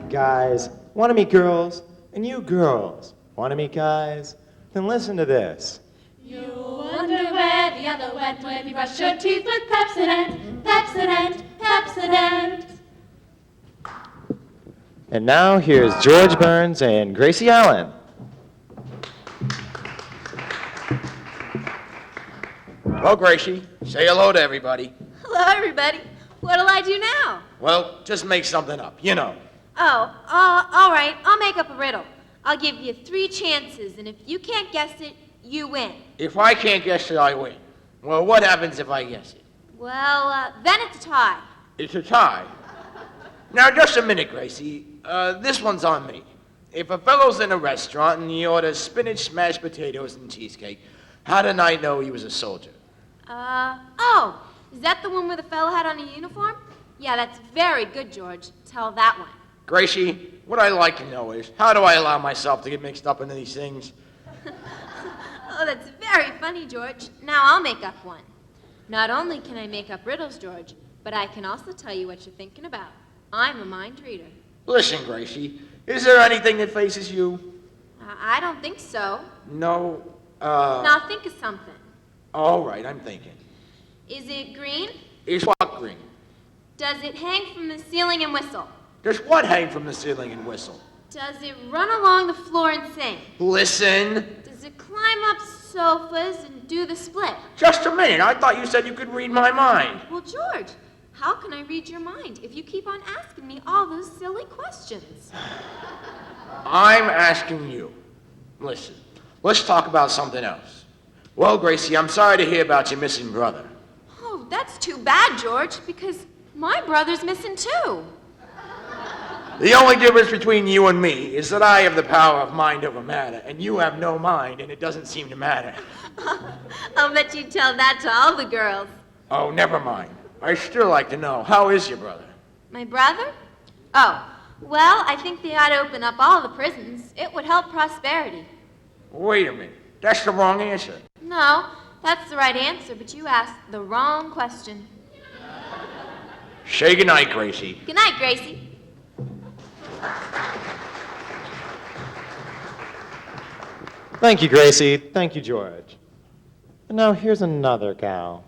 Speaker 20: Guys, want to meet girls? And you girls, want to meet guys? Then listen to this.
Speaker 11: You wonder where the other went when you brush your teeth with Pepsodent, Pepsodent, Pepsodent.
Speaker 20: And now here's George Burns and Gracie Allen.
Speaker 12: Well, Gracie, say hello to everybody.
Speaker 22: Hello, everybody. What'll I do now?
Speaker 12: Well, just make something up, you know.
Speaker 22: Oh, all right. I'll make up a riddle. I'll give you 3 chances, and if you can't guess it, you win.
Speaker 12: If I can't guess it, I win. Well, what happens if I guess it?
Speaker 22: Well, then it's a tie.
Speaker 12: It's a tie. Now, just a minute, Gracie. This one's on me. If a fellow's in a restaurant and he orders spinach, mashed potatoes, and cheesecake, how did I know he was a soldier?
Speaker 22: Oh, is that the one where the fellow had on a uniform? Yeah, that's very good, George. Tell that one.
Speaker 12: Gracie, what I'd like to know is, how do I allow myself to get mixed up into these things?
Speaker 22: Oh, that's very funny, George. Now I'll make up one. Not only can I make up riddles, George, but I can also tell you what you're thinking about. I'm a mind reader.
Speaker 12: Listen, Gracie, is there anything that faces you?
Speaker 22: I don't think so.
Speaker 12: No,
Speaker 22: Now think of something.
Speaker 12: all right, I'm thinking.
Speaker 22: Is it green?
Speaker 12: Is what green?
Speaker 22: Does it hang from the ceiling and whistle?
Speaker 12: Does what hang from the ceiling and whistle?
Speaker 22: Does it run along the floor and sing?
Speaker 12: Listen.
Speaker 22: Does it climb up sofas and do the split?
Speaker 12: Just a minute, I thought you said you could read my mind.
Speaker 22: Well, George, how can I read your mind if you keep on asking me all those silly questions?
Speaker 12: I'm asking you. Listen, let's talk about something else. Well, Gracie, I'm sorry to hear about your missing brother.
Speaker 22: Oh, that's too bad, George, because my brother's missing too.
Speaker 12: The only difference between you and me is that I have the power of mind over matter, and you have no mind, and it doesn't seem to matter.
Speaker 22: I'll bet you tell that to all the girls.
Speaker 12: Oh, never mind. I still like to know, how is your brother?
Speaker 22: My brother? Oh, well, I think they ought to open up all the prisons. It would help prosperity.
Speaker 12: Wait a minute. That's the wrong answer.
Speaker 22: No, that's the right answer, but you asked the wrong question.
Speaker 12: Say goodnight, Gracie.
Speaker 22: Good night, Gracie.
Speaker 20: Thank you, Gracie. Thank you, George. And now here's another gal.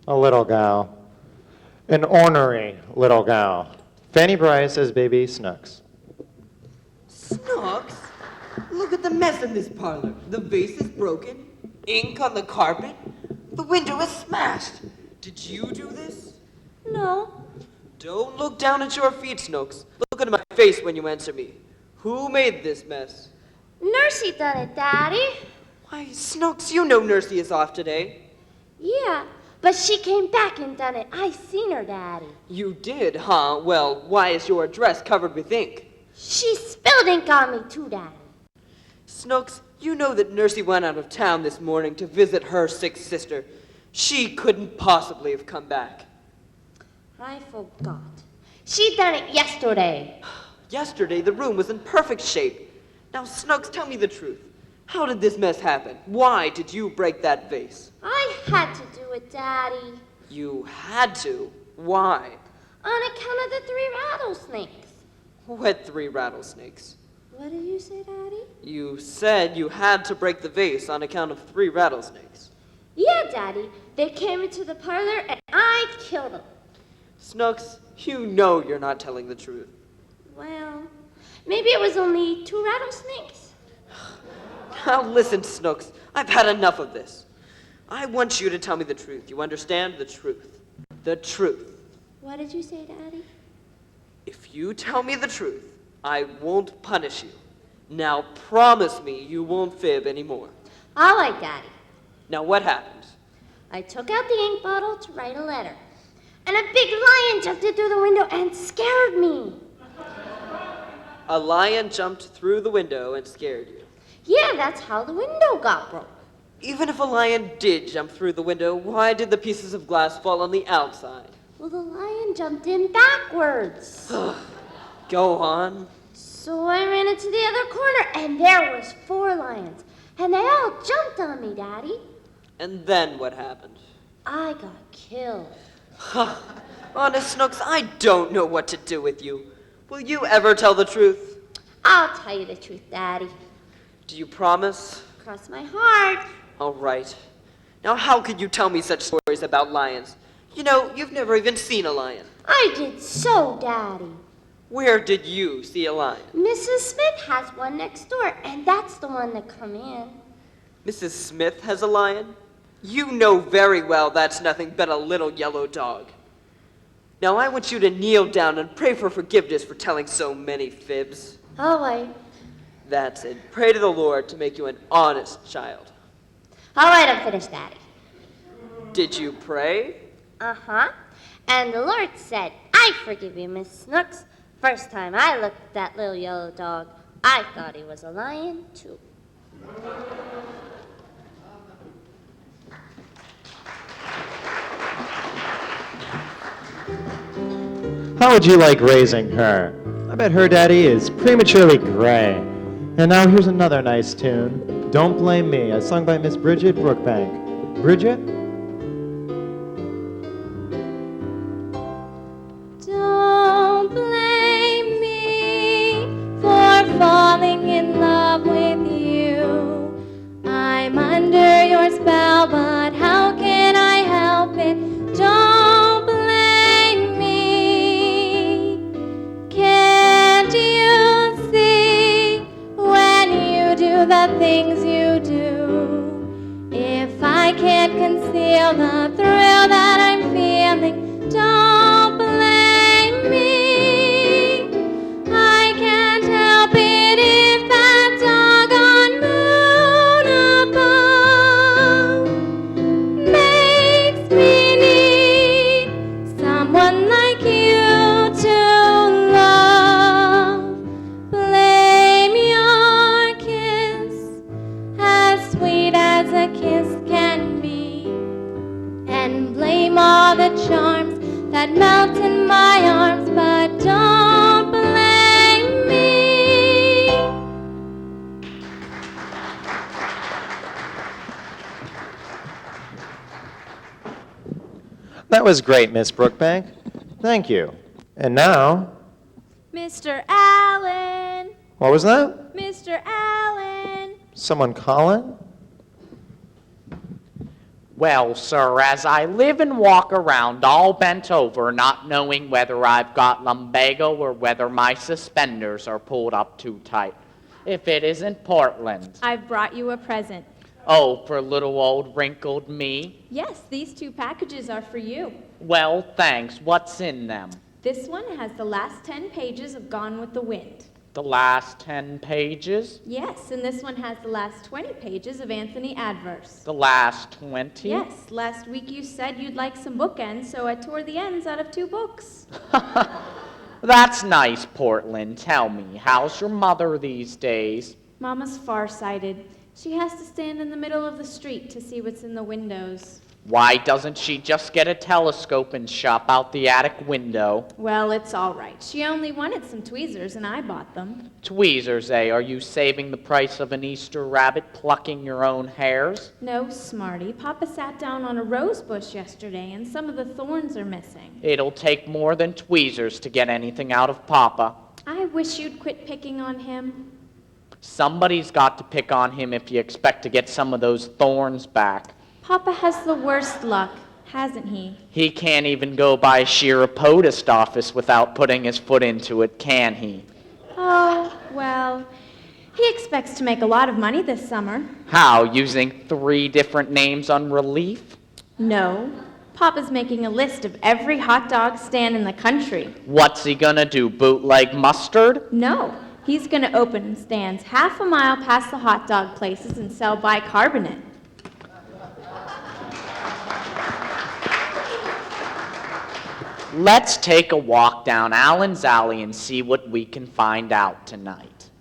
Speaker 20: A little gal. An ornery little gal. Fanny Bryce as baby Snooks.
Speaker 10: Snooks? Look at the mess in this parlor. The vase is broken, ink on the carpet, the window is smashed. Did you do this?
Speaker 4: No. Don't look down at your feet, Snooks. Look at my face when you answer me. Who made this mess?
Speaker 11: Nursey done it, Daddy.
Speaker 4: Why, Snooks, you know Nursey is off today.
Speaker 11: Yeah, but she came back and done it. I seen her, Daddy.
Speaker 4: You did, huh? Well, why is your dress covered with ink?
Speaker 11: She spilled ink on me too, Daddy.
Speaker 4: Snooks, you know that Nursey went out of town this morning to visit her sick sister. She couldn't possibly have come back.
Speaker 11: I forgot. She done it yesterday.
Speaker 4: Yesterday, the room was in perfect shape. Now, Snooks, tell me the truth. How did this mess happen? Why did you break that vase?
Speaker 11: I had to do it, Daddy.
Speaker 4: You had to? Why?
Speaker 11: On account of the 3 rattlesnakes.
Speaker 4: What 3 rattlesnakes?
Speaker 11: What did you say, Daddy?
Speaker 4: You said you had to break the vase on account of 3 rattlesnakes.
Speaker 11: Yeah, Daddy. They came into the parlor and I killed them.
Speaker 4: Snooks, you know you're not telling the truth.
Speaker 11: Well, maybe it was only 2 rattlesnakes.
Speaker 4: Now listen, Snooks, I've had enough of this. I want you to tell me the truth. You understand? The truth. The truth.
Speaker 11: What did you say, Daddy?
Speaker 4: If you tell me the truth, I won't punish you. Now promise me you won't fib anymore.
Speaker 11: All right, Daddy.
Speaker 4: Now what happened?
Speaker 11: I took out the ink bottle to write a letter. And a big lion jumped in through the window and scared me.
Speaker 4: A lion jumped through the window and scared you.
Speaker 11: Yeah, that's how the window got broke.
Speaker 4: Even if a lion did jump through the window, why did the pieces of glass fall on the outside?
Speaker 11: Well, the lion jumped in backwards.
Speaker 4: Go on.
Speaker 11: So I ran into the other corner, and there was 4 lions. And they all jumped on me, Daddy.
Speaker 4: And then what happened?
Speaker 11: I got killed.
Speaker 4: Honest, Snooks, I don't know what to do with you. Will you ever tell the truth?
Speaker 11: I'll tell you the truth, Daddy.
Speaker 4: Do you promise?
Speaker 11: Cross my heart.
Speaker 4: All right. Now, how could you tell me such stories about lions? You know, you've never even seen a lion.
Speaker 11: I did so, Daddy.
Speaker 4: Where did you see a lion?
Speaker 11: Mrs. Smith has one next door, and that's the one that come in.
Speaker 4: Mrs. Smith has a lion? You know very well that's nothing but a little yellow dog. Now I want you to kneel down and pray for forgiveness for telling so many fibs.
Speaker 11: All right.
Speaker 4: That's it. Pray to the Lord to make you an honest child.
Speaker 11: All right, I'm finished, Daddy.
Speaker 4: Did you pray?
Speaker 11: Uh-huh. And the Lord said, I forgive you, Miss Snooks. First time I looked at that little yellow dog, I thought he was a lion, too.
Speaker 20: How would you like raising her? I bet her daddy is prematurely gray. And now here's another nice tune. Don't Blame Me, as sung by Miss Bridget Brookbank. Bridget?
Speaker 11: Don't blame me for falling in love with you. I'm under your spell, but how can I help it? Don't blame me. Can't you see when you do the things you do? If I can't conceal the thrill that I'm feeling, don't blame me. I can't help it if that doggone moon above sweet as a kiss can be, and blame all the charms that melt in my arms, but don't blame me.
Speaker 20: That was great, Miss Brookbank. Thank you. And now,
Speaker 11: Mr. Allen,
Speaker 20: what was that?
Speaker 11: Mr. Allen.
Speaker 20: Someone calling?
Speaker 6: Well, sir, as I live and walk around all bent over, not knowing whether I've got lumbago or whether my suspenders are pulled up too tight. If it isn't Portland.
Speaker 22: I've brought you a present.
Speaker 6: Oh, for little old wrinkled me?
Speaker 22: Yes, these 2 packages are for you.
Speaker 6: Well, thanks. What's in them?
Speaker 22: This one has the last 10 pages of Gone with the Wind.
Speaker 6: The last 10 pages?
Speaker 22: Yes, and this one has the last 20 pages of Anthony Adverse.
Speaker 6: The last 20?
Speaker 22: Yes, last week you said you'd like some bookends, so I tore the ends out of 2 books.
Speaker 6: That's nice, Portland. Tell me, how's your mother these days?
Speaker 22: Mama's farsighted. She has to stand in the middle of the street to see what's in the windows.
Speaker 6: Why doesn't she just get a telescope and shop out the attic window?
Speaker 22: Well, it's all right. She only wanted some tweezers, and I bought them.
Speaker 6: Tweezers, eh? Are you saving the price of an Easter rabbit plucking your own hairs?
Speaker 22: No, Smarty. Papa sat down on a rose bush yesterday, and some of the thorns are missing.
Speaker 6: It'll take more than tweezers to get anything out of Papa.
Speaker 22: I wish you'd quit picking on him.
Speaker 6: Somebody's got to pick on him if you expect to get some of those thorns back.
Speaker 22: Papa has the worst luck, hasn't he?
Speaker 6: He can't even go by a chiropodist office without putting his foot into it, can he?
Speaker 22: Oh, well, he expects to make a lot of money this summer.
Speaker 6: How, using 3 different names on relief?
Speaker 22: No. Papa's making a list of every hot dog stand in the country.
Speaker 6: What's he gonna do, bootleg mustard?
Speaker 22: No. He's going to open stands half a mile past the hot dog places and sell bicarbonate.
Speaker 6: Let's take a walk down Allen's Alley and see what we can find out tonight.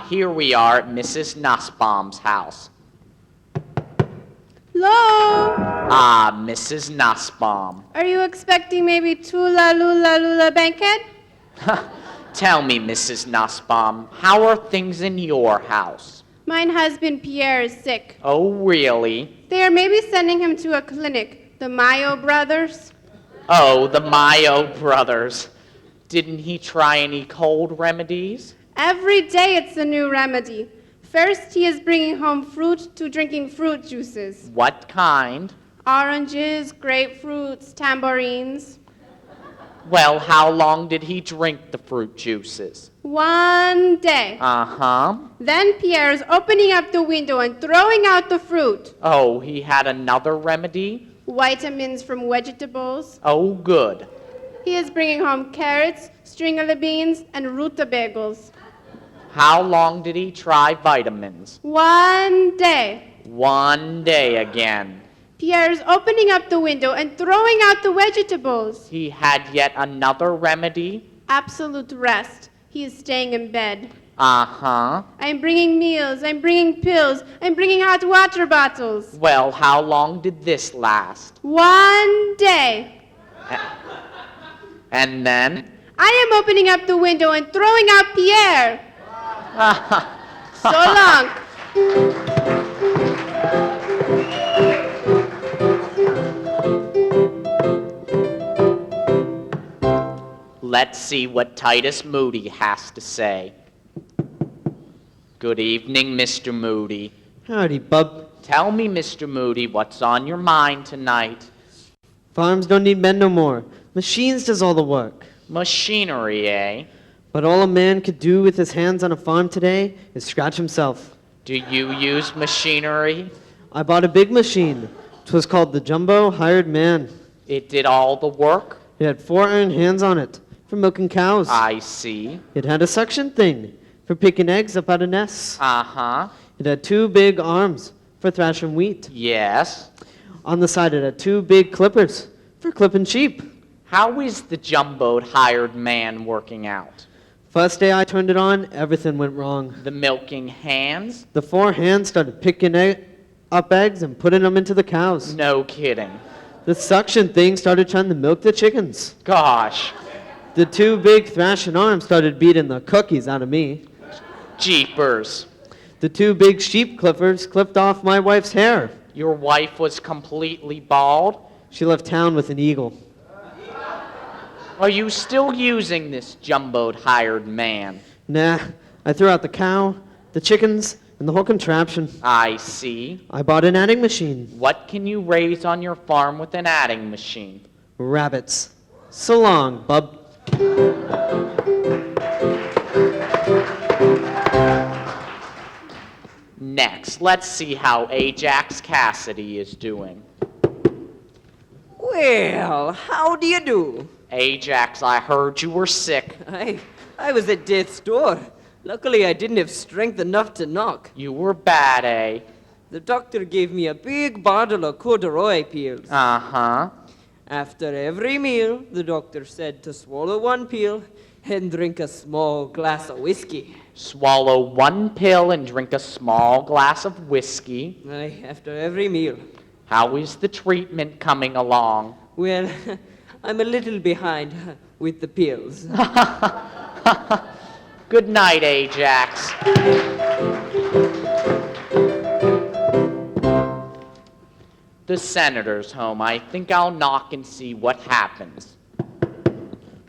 Speaker 6: Here we are at Mrs. Nussbaum's house.
Speaker 9: Hello?
Speaker 6: Mrs. Nussbaum.
Speaker 9: Are you expecting maybe Tula Lula Lula Bankhead?
Speaker 6: Tell me, Mrs. Nussbaum, how are things in your house?
Speaker 9: Mine husband Pierre is sick.
Speaker 6: Oh, really?
Speaker 9: They are maybe sending him to a clinic. The Mayo brothers.
Speaker 6: Oh, the Mayo brothers. Didn't he try any cold remedies?
Speaker 9: Every day it's a new remedy. First, he is bringing home fruit to drinking fruit juices.
Speaker 6: What kind?
Speaker 9: Oranges, grapefruits, tambourines.
Speaker 6: Well, how long did he drink the fruit juices?
Speaker 9: 1 day.
Speaker 6: Uh-huh.
Speaker 9: Then Pierre is opening up the window and throwing out the fruit.
Speaker 6: Oh, he had another remedy?
Speaker 9: Vitamins from vegetables.
Speaker 6: Oh, good.
Speaker 9: He is bringing home carrots, stringala beans, and rutabagas.
Speaker 6: How long did he try vitamins?
Speaker 9: 1 day.
Speaker 6: 1 day again.
Speaker 9: Pierre is opening up the window and throwing out the vegetables.
Speaker 6: He had yet another remedy?
Speaker 9: Absolute rest. He is staying in bed.
Speaker 6: Uh-huh.
Speaker 9: I'm bringing meals, I'm bringing pills, I'm bringing hot water bottles.
Speaker 6: Well, how long did this last?
Speaker 9: 1 day.
Speaker 6: And then?
Speaker 9: I am opening up the window and throwing out Pierre. So long.
Speaker 6: Let's see what Titus Moody has to say. Good evening, Mr. Moody.
Speaker 17: Howdy, bub.
Speaker 6: Tell me, Mr. Moody, what's on your mind tonight?
Speaker 17: Farms don't need men no more. Machines does all the work.
Speaker 6: Machinery, eh?
Speaker 17: But all a man could do with his hands on a farm today is scratch himself.
Speaker 6: Do you use machinery?
Speaker 17: I bought a big machine. 'Twas called the Jumbo Hired Man.
Speaker 6: It did all the work?
Speaker 17: It had 4 iron hands on it for milking cows.
Speaker 6: I see.
Speaker 17: It had a suction thing for picking eggs up out of nests.
Speaker 6: Uh-huh.
Speaker 17: It had 2 big arms for thrashing wheat.
Speaker 6: Yes.
Speaker 17: On the side it had 2 big clippers for clipping sheep.
Speaker 6: How is the jumboed hired man working out?
Speaker 17: First day I turned it on, everything went wrong.
Speaker 6: The milking hands?
Speaker 17: The 4 hands started picking up eggs and putting them into the cows.
Speaker 6: No kidding.
Speaker 17: The suction thing started trying to milk the chickens.
Speaker 6: Gosh.
Speaker 17: The 2 big thrashing arms started beating the cookies out of me.
Speaker 6: Jeepers.
Speaker 17: The 2 big sheep clippers clipped off my wife's hair.
Speaker 6: Your wife was completely bald?
Speaker 17: She left town with an eagle.
Speaker 6: Are you still using this jumboed hired man?
Speaker 17: Nah, I threw out the cow, the chickens, and the whole contraption.
Speaker 6: I see.
Speaker 17: I bought an adding machine.
Speaker 6: What can you raise on your farm with an adding machine?
Speaker 17: Rabbits. So long, bub.
Speaker 6: Next, let's see how Ajax Cassidy is doing.
Speaker 10: Well, how do you do?
Speaker 6: Ajax, I heard you were sick.
Speaker 10: I was at death's door. Luckily, I didn't have strength enough to knock.
Speaker 6: You were bad, eh?
Speaker 10: The doctor gave me a big bottle of corduroy pills.
Speaker 6: Uh-huh.
Speaker 10: After every meal, the doctor said to swallow 1 pill and drink a small glass of whiskey.
Speaker 6: Swallow 1 pill and drink a small glass of whiskey.
Speaker 10: After every meal.
Speaker 6: How is the treatment coming along?
Speaker 10: Well, I'm a little behind with the pills.
Speaker 6: Good night, Ajax. The senator's home. I think I'll knock and see what happens.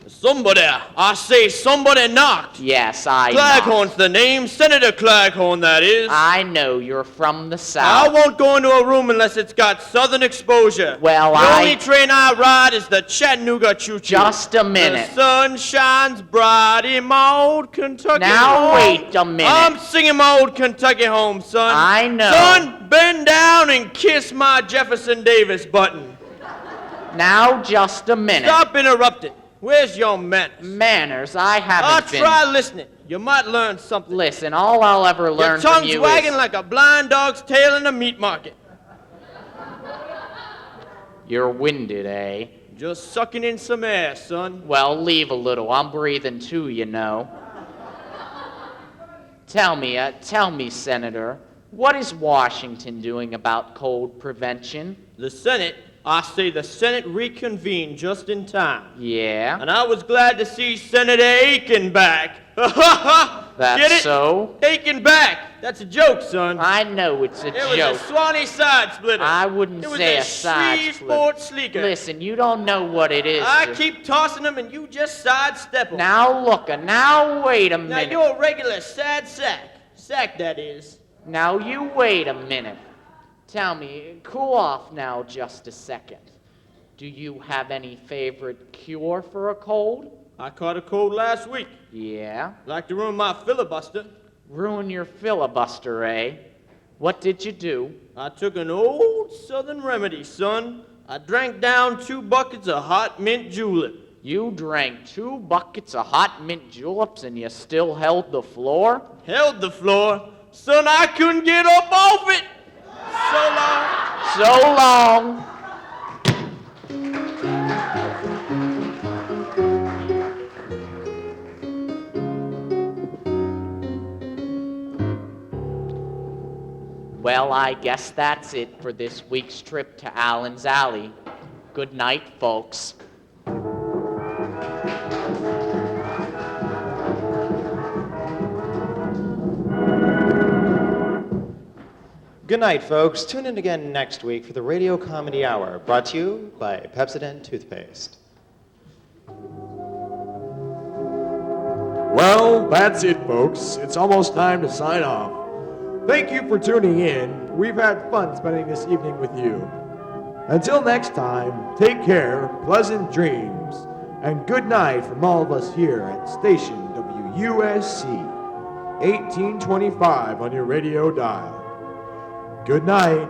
Speaker 1: Somebody, I say somebody knocked.
Speaker 6: Yes, I
Speaker 1: Claghorn's the name, Senator Claghorn, that is.
Speaker 6: I know, you're from the
Speaker 1: I
Speaker 6: South.
Speaker 1: won't go into a room unless it's got southern exposure.
Speaker 6: Well,
Speaker 1: the only train I ride is the Chattanooga Choo-Choo.
Speaker 6: Just a minute.
Speaker 1: The sun shines bright in my old Kentucky
Speaker 6: Now,
Speaker 1: home.
Speaker 6: wait a minute.
Speaker 1: I'm singing my old Kentucky home, son.
Speaker 6: I know.
Speaker 1: Son, bend down and kiss my Jefferson Davis button.
Speaker 6: Now, just a minute.
Speaker 1: Stop interrupting. Where's your manners?
Speaker 6: Manners? I haven't been...
Speaker 1: Try listening. You might learn something.
Speaker 6: Listen, all I'll ever learn
Speaker 1: Your
Speaker 6: from
Speaker 1: tongue's
Speaker 6: you
Speaker 1: wagging
Speaker 6: is...
Speaker 1: like a blind dog's tail in a meat market.
Speaker 6: You're winded, eh?
Speaker 1: Just sucking in some air, son.
Speaker 6: Well, leave a little. I'm breathing too, you know. Tell me, Senator, what is Washington doing about cold prevention?
Speaker 1: The Senate, I say the Senate reconvened just in time.
Speaker 6: Yeah?
Speaker 1: And I was glad to see Senator Aiken back.
Speaker 6: That's
Speaker 1: Get it?
Speaker 6: so?
Speaker 1: Aiken back. That's a joke, son.
Speaker 6: I know it's a joke.
Speaker 1: It was a Swanee side splitter.
Speaker 6: I wouldn't
Speaker 1: it was
Speaker 6: say
Speaker 1: a
Speaker 6: a side
Speaker 1: Shreveport
Speaker 6: split.
Speaker 1: sleeker.
Speaker 6: Listen, you don't know what it is.
Speaker 1: I keep tossing them and you just sidestep them.
Speaker 6: Now look, now wait a
Speaker 1: Now
Speaker 6: minute.
Speaker 1: you're a regular sad sack. Sack, that is.
Speaker 6: Now you wait a minute. Tell me, cool off now just a second. Do you have any favorite cure for a cold?
Speaker 1: I caught a cold last week.
Speaker 6: Yeah?
Speaker 1: Like to ruin my filibuster.
Speaker 6: Ruin your filibuster, eh? What did you do?
Speaker 1: I took an old southern remedy, son. I drank down 2 buckets of hot mint julep.
Speaker 6: You drank 2 buckets of hot mint juleps and you still held the floor?
Speaker 1: Held the floor? Son, I couldn't get up off it. So long.
Speaker 6: So long. Well, I guess that's it for this week's trip to Allen's Alley. Good night, folks.
Speaker 20: Good night, folks. Tune in again next week for the Radio Comedy Hour, brought to you by Pepsodent Toothpaste.
Speaker 2: Well, that's it, folks. It's almost time to sign off. Thank you for tuning in. We've had fun spending this evening with you. Until next time, take care, pleasant dreams, and good night from all of us here at Station WUSC, 1825 on your radio dial. Good night.